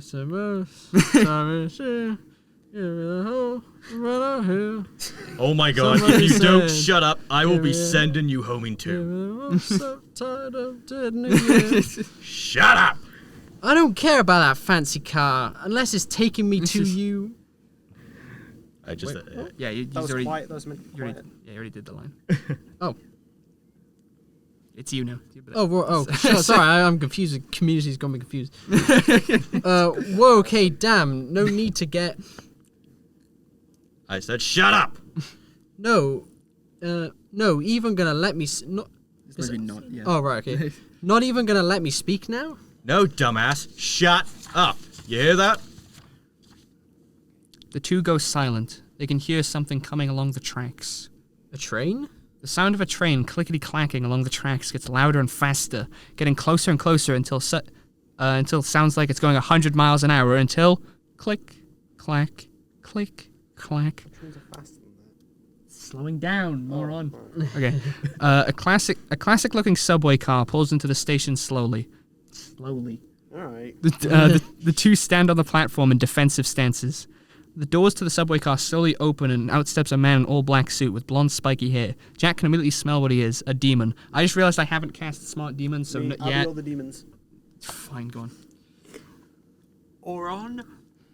my god, Somebody if you don't said, shut up, I will be "Give it- sending you homing too. I'm so tired of dead New Year. Shut up! I don't care about that fancy car unless it's taking me to you. I just... Yeah, you That was already, quiet. That was meant to be you already, quiet. yeah, you already did the line. Oh. It's you now. Sorry, I'm confused. The community's got me confused. Whoa, okay, damn. No need to get... I said shut up! No, even gonna let me... Not... It's maybe not, yeah. Oh, right, okay. Not even gonna let me speak now? No, dumbass. Shut up. You hear that? The two go silent. They can hear something coming along the tracks. A train? The sound of a train clickety-clacking along the tracks gets louder and faster, getting closer and closer until it sounds like it's going 100 miles an hour until click, clack, click, clack. Trains are faster than that. Slowing down, moron. Alright. Okay. A classic-looking subway car pulls into the station slowly. Slowly. Alright. The two stand on the platform in defensive stances. The doors to the subway car slowly open and out steps a man in all black suit with blonde spiky hair. Jack can immediately smell what he is, a demon. I just realized I haven't cast Smart Demon, so I'll be yeah. all the demons. Fine, go on. Oron,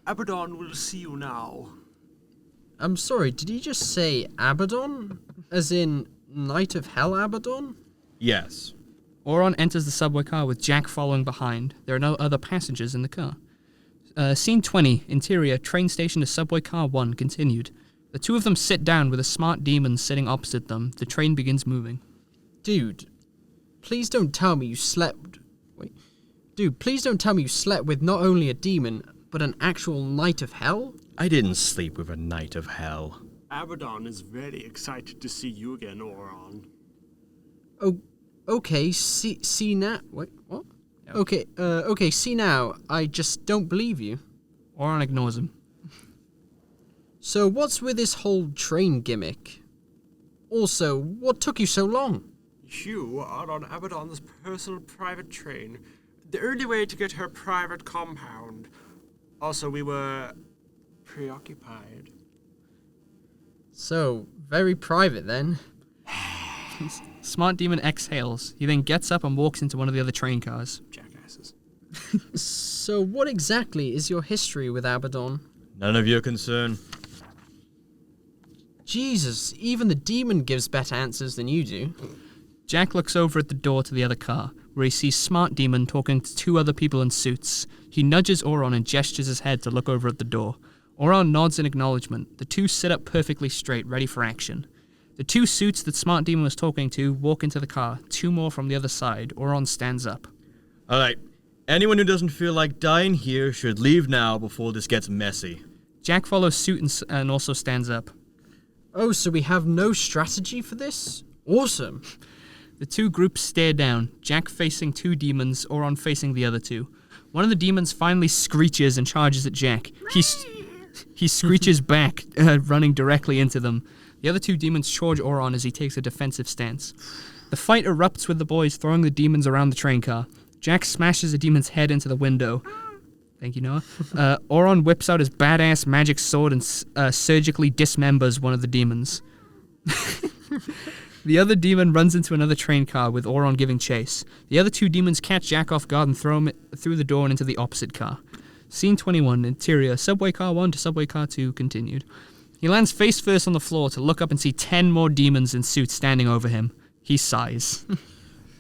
Abaddon will see you now. I'm sorry, did you just say Abaddon? As in Knight of Hell Abaddon? Yes. Oron enters the subway car with Jack following behind. There are no other passengers in the car. Scene 20, interior, train station to subway car 1, continued. The two of them sit down with a smart demon sitting opposite them. The train begins moving. Dude, please don't tell me you slept... Wait. Dude, please don't tell me you slept with not only a demon, but an actual Knight of Hell? I didn't sleep with a knight of hell. Abaddon is very excited to see you again, Oron. Oh, okay, see now... Wait, what? Okay, see now, I just don't believe you. Oron ignores him. So what's with this whole train gimmick? Also, what took you so long? You are on Abaddon's personal private train. The only way to get her private compound. Also, we were preoccupied. So, very private then. Smart Demon exhales. He then gets up and walks into one of the other train cars. Jackasses. So what exactly is your history with Abaddon? None of your concern. Jesus, even the demon gives better answers than you do. Jack looks over at the door to the other car, where he sees Smart Demon talking to two other people in suits. He nudges Oron and gestures his head to look over at the door. Oron nods in acknowledgement. The two sit up perfectly straight, ready for action. The two suits that Smart Demon was talking to walk into the car, two more from the other side. Oron stands up. Alright, anyone who doesn't feel like dying here should leave now before this gets messy. Jack follows suit and also stands up. Oh, so we have no strategy for this? Awesome. The two groups stare down, Jack facing two demons, Oron facing the other two. One of the demons finally screeches and charges at Jack. He screeches back, running directly into them. The other two demons charge Oron as he takes a defensive stance. The fight erupts with the boys throwing the demons around the train car. Jack smashes a demon's head into the window. Thank you, Noah. Oron whips out his badass magic sword and surgically dismembers one of the demons. The other demon runs into another train car with Oron giving chase. The other two demons catch Jack off guard and throw him through the door and into the opposite car. Scene 21, interior, subway car 1 to subway car 2 continued. He lands face first on the floor to look up and see 10 more demons in suits standing over him. He sighs.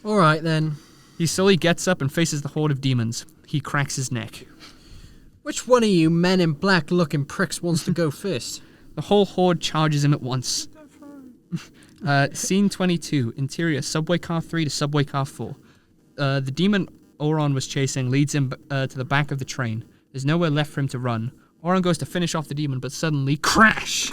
Alright then. He slowly gets up and faces the horde of demons. He cracks his neck. Which one of you men in black looking pricks wants to go first? The whole horde charges him at once. Scene 22, interior, subway car 3 to subway car 4. The demon Oron was chasing leads him to the back of the train. There's nowhere left for him to run. Oron goes to finish off the demon, but suddenly, crash!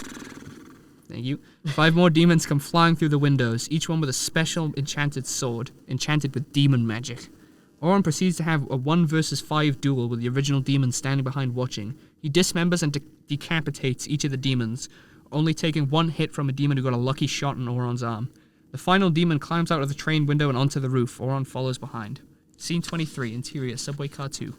Thank you. 5 more demons come flying through the windows, each one with a special enchanted sword, enchanted with demon magic. Oron proceeds to have a 1 versus 5 duel with the original demon standing behind watching. He dismembers and decapitates each of the demons, only taking 1 hit from a demon who got a lucky shot on Oron's arm. The final demon climbs out of the train window and onto the roof. Oron follows behind. Scene 23, interior, subway car 2.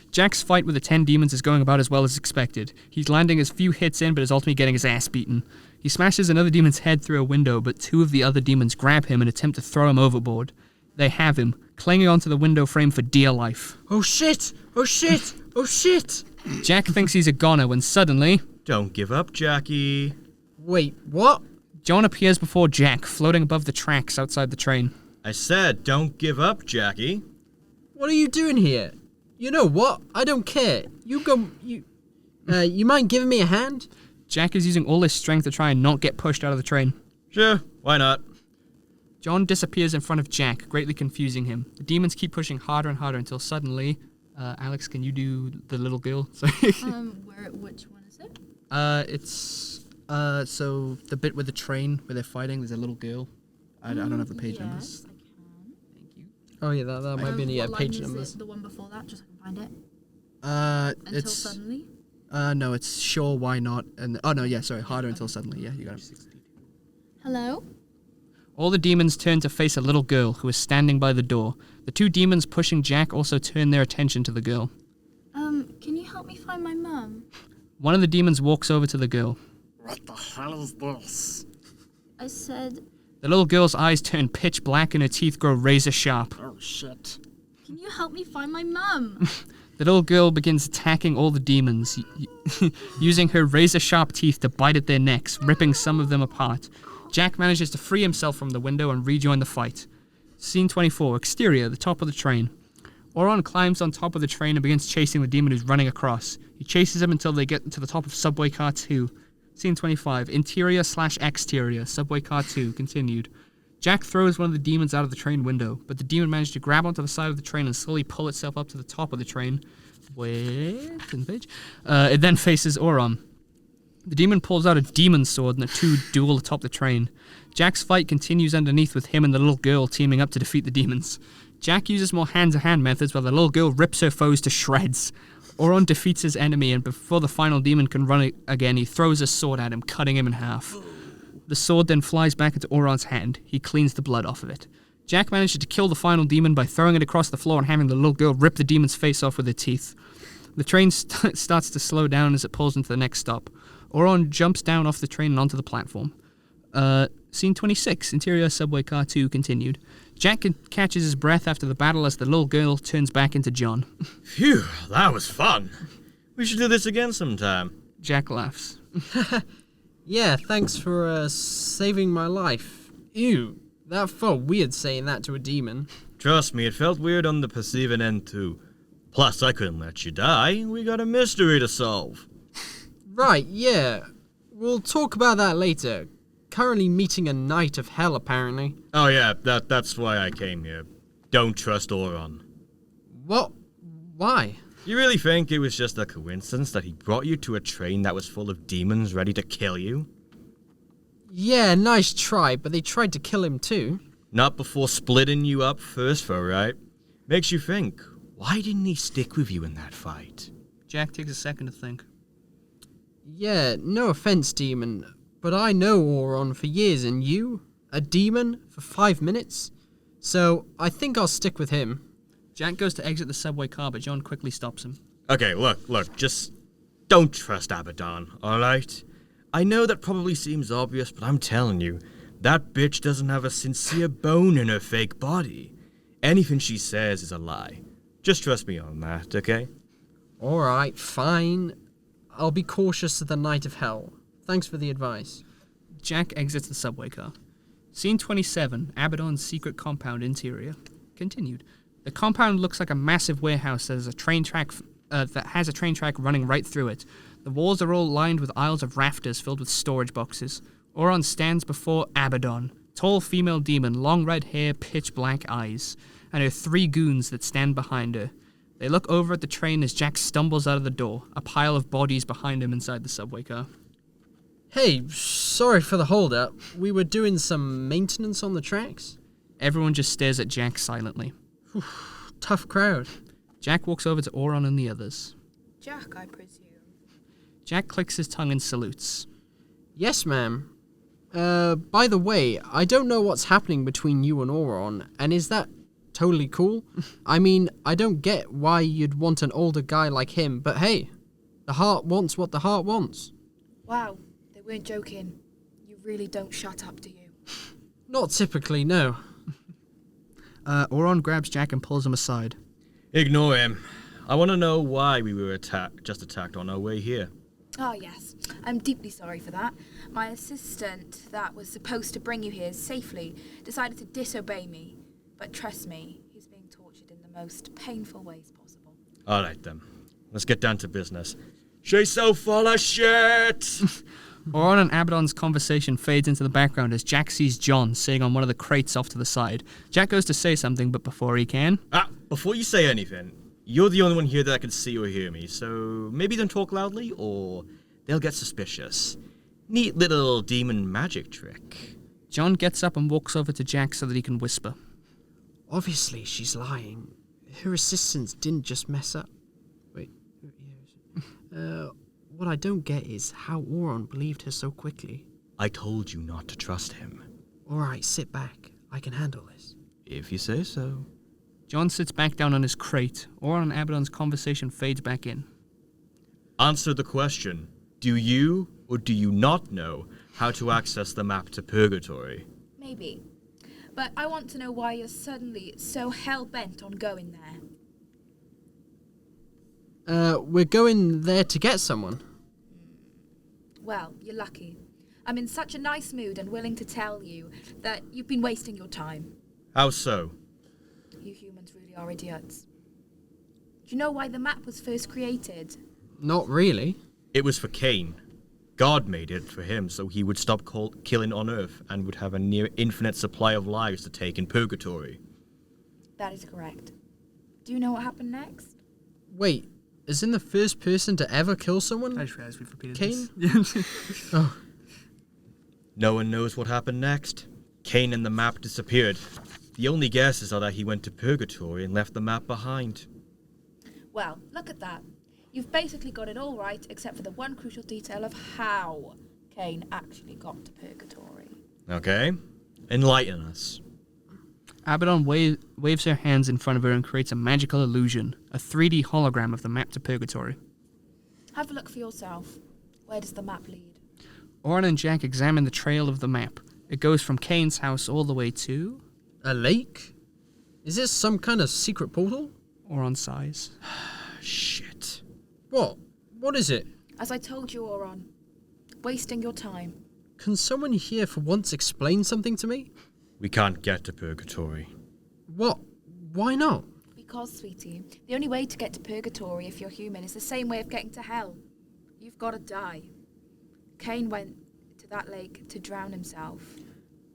Jack's fight with the 10 demons is going about as well as expected. He's landing as few hits in, but is ultimately getting his ass beaten. He smashes another demon's head through a window, but 2 of the other demons grab him and attempt to throw him overboard. They have him, clinging onto the window frame for dear life. Oh shit! Oh shit! Oh shit! Jack thinks he's a goner when suddenly... Don't give up, Jackie. Wait, what? John appears before Jack, floating above the tracks outside the train. I said, don't give up, Jackie. What are you doing here? You know what? I don't care. You go... You mind giving me a hand? Jack is using all his strength to try and not get pushed out of the train. Sure, why not? John disappears in front of Jack, greatly confusing him. The demons keep pushing harder and harder until suddenly... Alex, can you do the little girl? Sorry. Which one is it? It's... so the bit with the train where they're fighting, there's a little girl. I don't have the page numbers. Yes, I can. Thank you. Oh yeah, that might be in the What line page is numbers. it? The one before that, just so I can find it. Until it's... suddenly. No, it's sure, why not, and... Oh, no, yeah, sorry, harder until suddenly. Yeah, you got it. Hello? All the demons turn to face a little girl who is standing by the door. The 2 demons pushing Jack also turn their attention to the girl. Can you help me find my mum? One of the demons walks over to the girl. What the hell is this? I said, The little girl's eyes turn pitch black and her teeth grow razor sharp. Oh shit. can you help me find my mum? The little girl begins attacking all the demons, using her razor-sharp teeth to bite at their necks, ripping some of them apart. Jack manages to free himself from the window and rejoin the fight. Scene 24, exterior, the top of the train. Oron climbs on top of the train and begins chasing the demon who's running across. He chases him until they get to the top of subway car 2. Scene 25, interior/exterior, subway car 2, continued. Jack throws one of the demons out of the train window, but the demon managed to grab onto the side of the train and slowly pull itself up to the top of the train. Wait, in the page. It then faces Oron. The demon pulls out a demon sword and the 2 duel atop the train. Jack's fight continues underneath with him and the little girl teaming up to defeat the demons. Jack uses more hand-to-hand methods while the little girl rips her foes to shreds. Oron defeats his enemy, and before the final demon can run again, he throws a sword at him, cutting him in half. The sword then flies back into Oron's hand. He cleans the blood off of it. Jack manages to kill the final demon by throwing it across the floor and having the little girl rip the demon's face off with her teeth. The train starts to slow down as it pulls into the next stop. Oron jumps down off the train and onto the platform. Scene 26, interior subway car 2, continued. Jack catches his breath after the battle as the little girl turns back into John. Phew, that was fun. We should do this again sometime. Jack laughs. Yeah, thanks for saving my life. Ew, that felt weird saying that to a demon. Trust me, it felt weird on the perceiving end too. Plus, I couldn't let you die. We got a mystery to solve. Right, yeah. We'll talk about that later. Currently meeting a knight of hell, apparently. Oh yeah, that's why I came here. Don't trust Oron. What? Why? You really think it was just a coincidence that he brought you to a train that was full of demons ready to kill you? Yeah, nice try, but they tried to kill him too. Not before splitting you up first, though, right? Makes you think, why didn't he stick with you in that fight? Jack takes a second to think. Yeah, no offense, demon, but I know Oron for years, and you? A demon for 5 minutes? So, I think I'll stick with him. Jack goes to exit the subway car, but John quickly stops him. Okay, look, just don't trust Abaddon, alright? I know that probably seems obvious, but I'm telling you, that bitch doesn't have a sincere bone in her fake body. Anything she says is a lie. Just trust me on that, okay? Alright, fine. I'll be cautious of the night of hell. Thanks for the advice. Jack exits the subway car. Scene 27, Abaddon's secret compound interior. Continued. The compound looks like a massive warehouse that has a train track running right through it. The walls are all lined with aisles of rafters filled with storage boxes. Oron stands before Abaddon, tall female demon, long red hair, pitch black eyes, and her 3 goons that stand behind her. They look over at the train as Jack stumbles out of the door, a pile of bodies behind him inside the subway car. Hey, sorry for the hold-up. We were doing some maintenance on the tracks. Everyone just stares at Jack silently. Tough crowd. Jack walks over to Oron and the others. Jack, I presume. Jack clicks his tongue and salutes. Yes, ma'am. By the way, I don't know what's happening between you and Oron, and is that totally cool? I mean, I don't get why you'd want an older guy like him, but hey, the heart wants what the heart wants. Wow, they weren't joking. You really don't shut up, do you? Not typically, no. Oron grabs Jack and pulls him aside. Ignore him. I want to know why we were just attacked on our way here. Ah, yes. I'm deeply sorry for that. My assistant that was supposed to bring you here safely decided to disobey me. But trust me, he's being tortured in the most painful ways possible. All right, then. Let's get down to business. She's so full of shit! Oron and Abaddon's conversation fades into the background as Jack sees John sitting on one of the crates off to the side. Jack goes to say something, but before he can... Before you say anything, you're the only one here that can see or hear me, so maybe don't talk loudly, or they'll get suspicious. Neat little demon magic trick. John gets up and walks over to Jack so that he can whisper. Obviously, she's lying. Her assistants didn't just mess up. Wait, what I don't get is how Oron believed her so quickly. I told you not to trust him. Alright, sit back. I can handle this. If you say so. John sits back down on his crate. Oron and Abaddon's conversation fades back in. Answer the question. Do you or do you not know how to access the map to Purgatory? Maybe. But I want to know why you're suddenly so hell-bent on going there. We're going there to get someone. Well, you're lucky. I'm in such a nice mood and willing to tell you that you've been wasting your time. How so? You humans really are idiots. Do you know why the map was first created? Not really. It was for Cain. God made it for him so he would stop killing on Earth and would have a near infinite supply of lives to take in Purgatory. That is correct. Do you know what happened next? Wait, as in the first person to ever kill someone? I just realized we've repeated Cain? this. Oh. No one knows what happened next. Cain and the map disappeared. The only guesses are that he went to Purgatory and left the map behind. Well, look at that. You've basically got it all right, except for the one crucial detail of how Cain actually got to Purgatory. Okay. Enlighten us. Abaddon waves her hands in front of her and creates a magical illusion, a 3D hologram of the map to Purgatory. Have a look for yourself. Where does the map lead? Oron and Jack examine the trail of the map. It goes from Cain's house all the way to... A lake? Is this some kind of secret portal? Oron sighs. Shit. What? What is it? As I told you, Oron, wasting your time. Can someone here for once explain something to me? We can't get to Purgatory. What? Why not? Because, sweetie, the only way to get to Purgatory if you're human is the same way of getting to hell. You've got to die. Cain went to that lake to drown himself.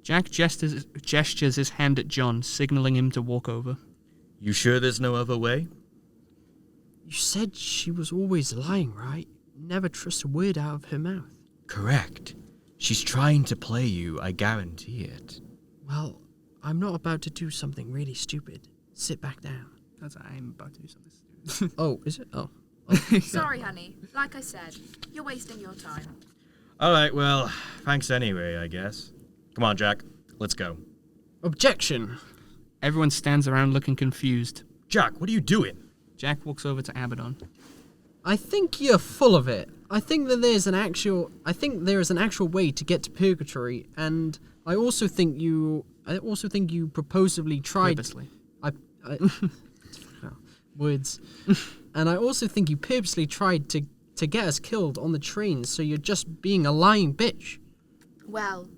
Jack gestures his hand at John, signaling him to walk over. You sure there's no other way? You said she was always lying, right? Never trust a word out of her mouth. Correct. She's trying to play you, I guarantee it. Well, I'm not about to do something really stupid. Sit back down. I'm about to do something stupid. Oh, is it? Oh. Sorry, honey. Like I said, you're wasting your time. Alright, well, thanks anyway, I guess. Come on, Jack. Let's go. Objection! Everyone stands around looking confused. Jack, what are you doing? Jack walks over to Abaddon. I think you're full of it. I think there is an actual way to get to purgatory, and I also think you purposefully tried. Purposely. Words. And I also think you purposely tried to get us killed on the train, so you're just being a lying bitch. Well,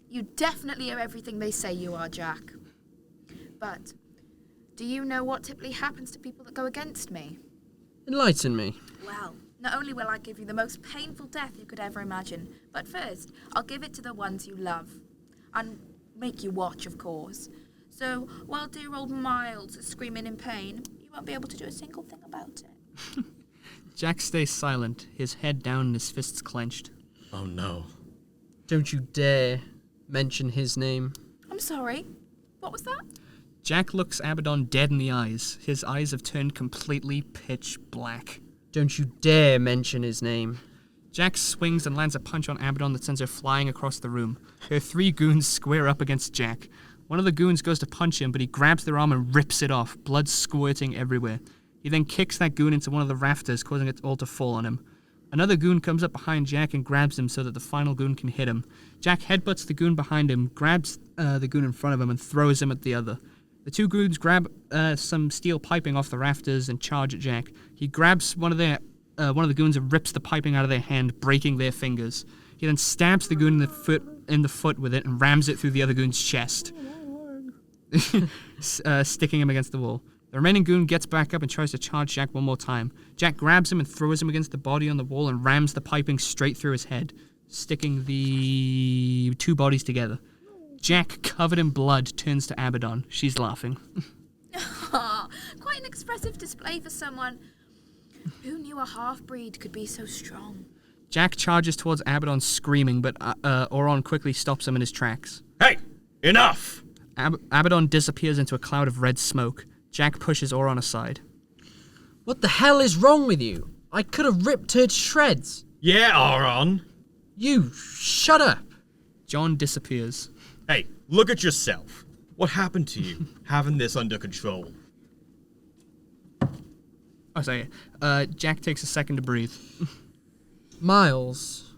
you definitely are everything they say you are, Jack. But do you know what typically happens to people that go against me? Enlighten me. Well, not only will I give you the most painful death you could ever imagine, but first, I'll give it to the ones you love. And make you watch, of course. So, while dear old Miles is screaming in pain, you won't be able to do a single thing about it. Jack stays silent, his head down and his fists clenched. Oh no. Don't you dare mention his name. I'm sorry. What was that? Jack looks Abaddon dead in the eyes. His eyes have turned completely pitch black. Don't you dare mention his name. Jack swings and lands a punch on Abaddon that sends her flying across the room. Her 3 goons square up against Jack. One of the goons goes to punch him, but he grabs their arm and rips it off, blood squirting everywhere. He then kicks that goon into one of the rafters, causing it all to fall on him. Another goon comes up behind Jack and grabs him so that the final goon can hit him. Jack headbutts the goon behind him, grabs the goon in front of him, and throws him at the other. The 2 goons grab some steel piping off the rafters and charge at Jack. He grabs one of the goons and rips the piping out of their hand, breaking their fingers. He then stabs the goon in the foot with it and rams it through the other goon's chest, sticking him against the wall. The remaining goon gets back up and tries to charge Jack one more time. Jack grabs him and throws him against the body on the wall and rams the piping straight through his head, sticking the 2 bodies together. Jack, covered in blood, turns to Abaddon. She's laughing. Quite an expressive display for someone. Who knew a half-breed could be so strong? Jack charges towards Abaddon screaming, but Oron quickly stops him in his tracks. Hey! Enough! Abaddon disappears into a cloud of red smoke. Jack pushes Oron aside. What the hell is wrong with you? I could have ripped her to shreds. Yeah, Aaron. You, shut up. John disappears. Hey, look at yourself. What happened to you, having this under control? Oh, sorry. Jack takes a second to breathe. Miles.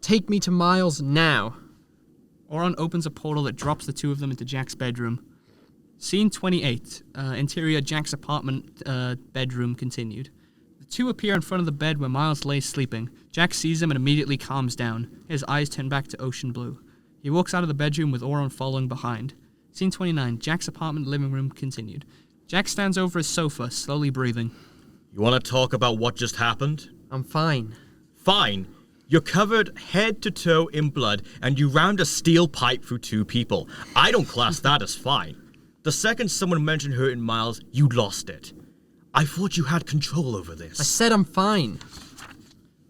Take me to Miles now. Oron opens a portal that drops the 2 of them into Jack's bedroom. Scene 28. Interior Jack's apartment bedroom continued. The 2 appear in front of the bed where Miles lays sleeping. Jack sees them and immediately calms down. His eyes turn back to ocean blue. He walks out of the bedroom with Oron following behind. Scene 29. Jack's apartment living room continued. Jack stands over his sofa, slowly breathing. You want to talk about what just happened? I'm fine. Fine. You're covered head to toe in blood, and you rammed a steel pipe through 2 people. I don't class that as fine. The second someone mentioned hurting Miles, you lost it. I thought you had control over this. I said I'm fine.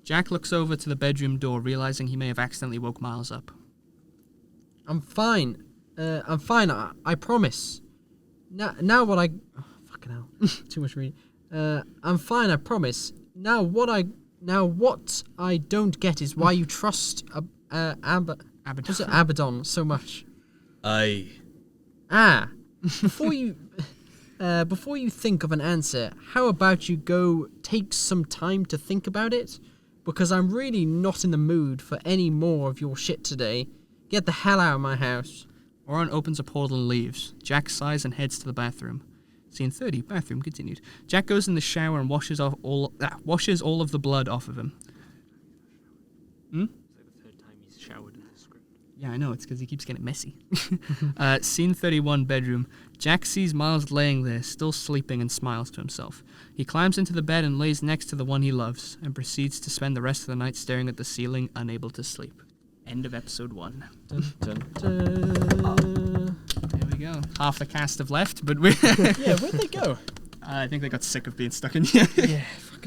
Jack looks over to the bedroom door, realizing he may have accidentally woke Miles up. I'm fine. I'm fine. I promise. Now what I... Oh, fucking hell. Too much reading. I'm fine, I promise. Now what I don't get is why you trust Abaddon so much. Before you think of an answer, how about you go take some time to think about it? Because I'm really not in the mood for any more of your shit today. Get the hell out of my house. Oron opens a portal and leaves. Jack sighs and heads to the bathroom. Scene 30, bathroom continued. Jack goes in the shower and washes all of the blood off of him. It's like the 3rd time he's showered in the script. Yeah, I know, it's because he keeps getting messy. Scene 31, bedroom. Jack sees Miles laying there, still sleeping, and smiles to himself. He climbs into the bed and lays next to the one he loves, and proceeds to spend the rest of the night staring at the ceiling, unable to sleep. End of episode 1. Dun, dun, dun. There we go. Half the cast have left, but we... Yeah, where'd they go? I think they got sick of being stuck in here. Yeah.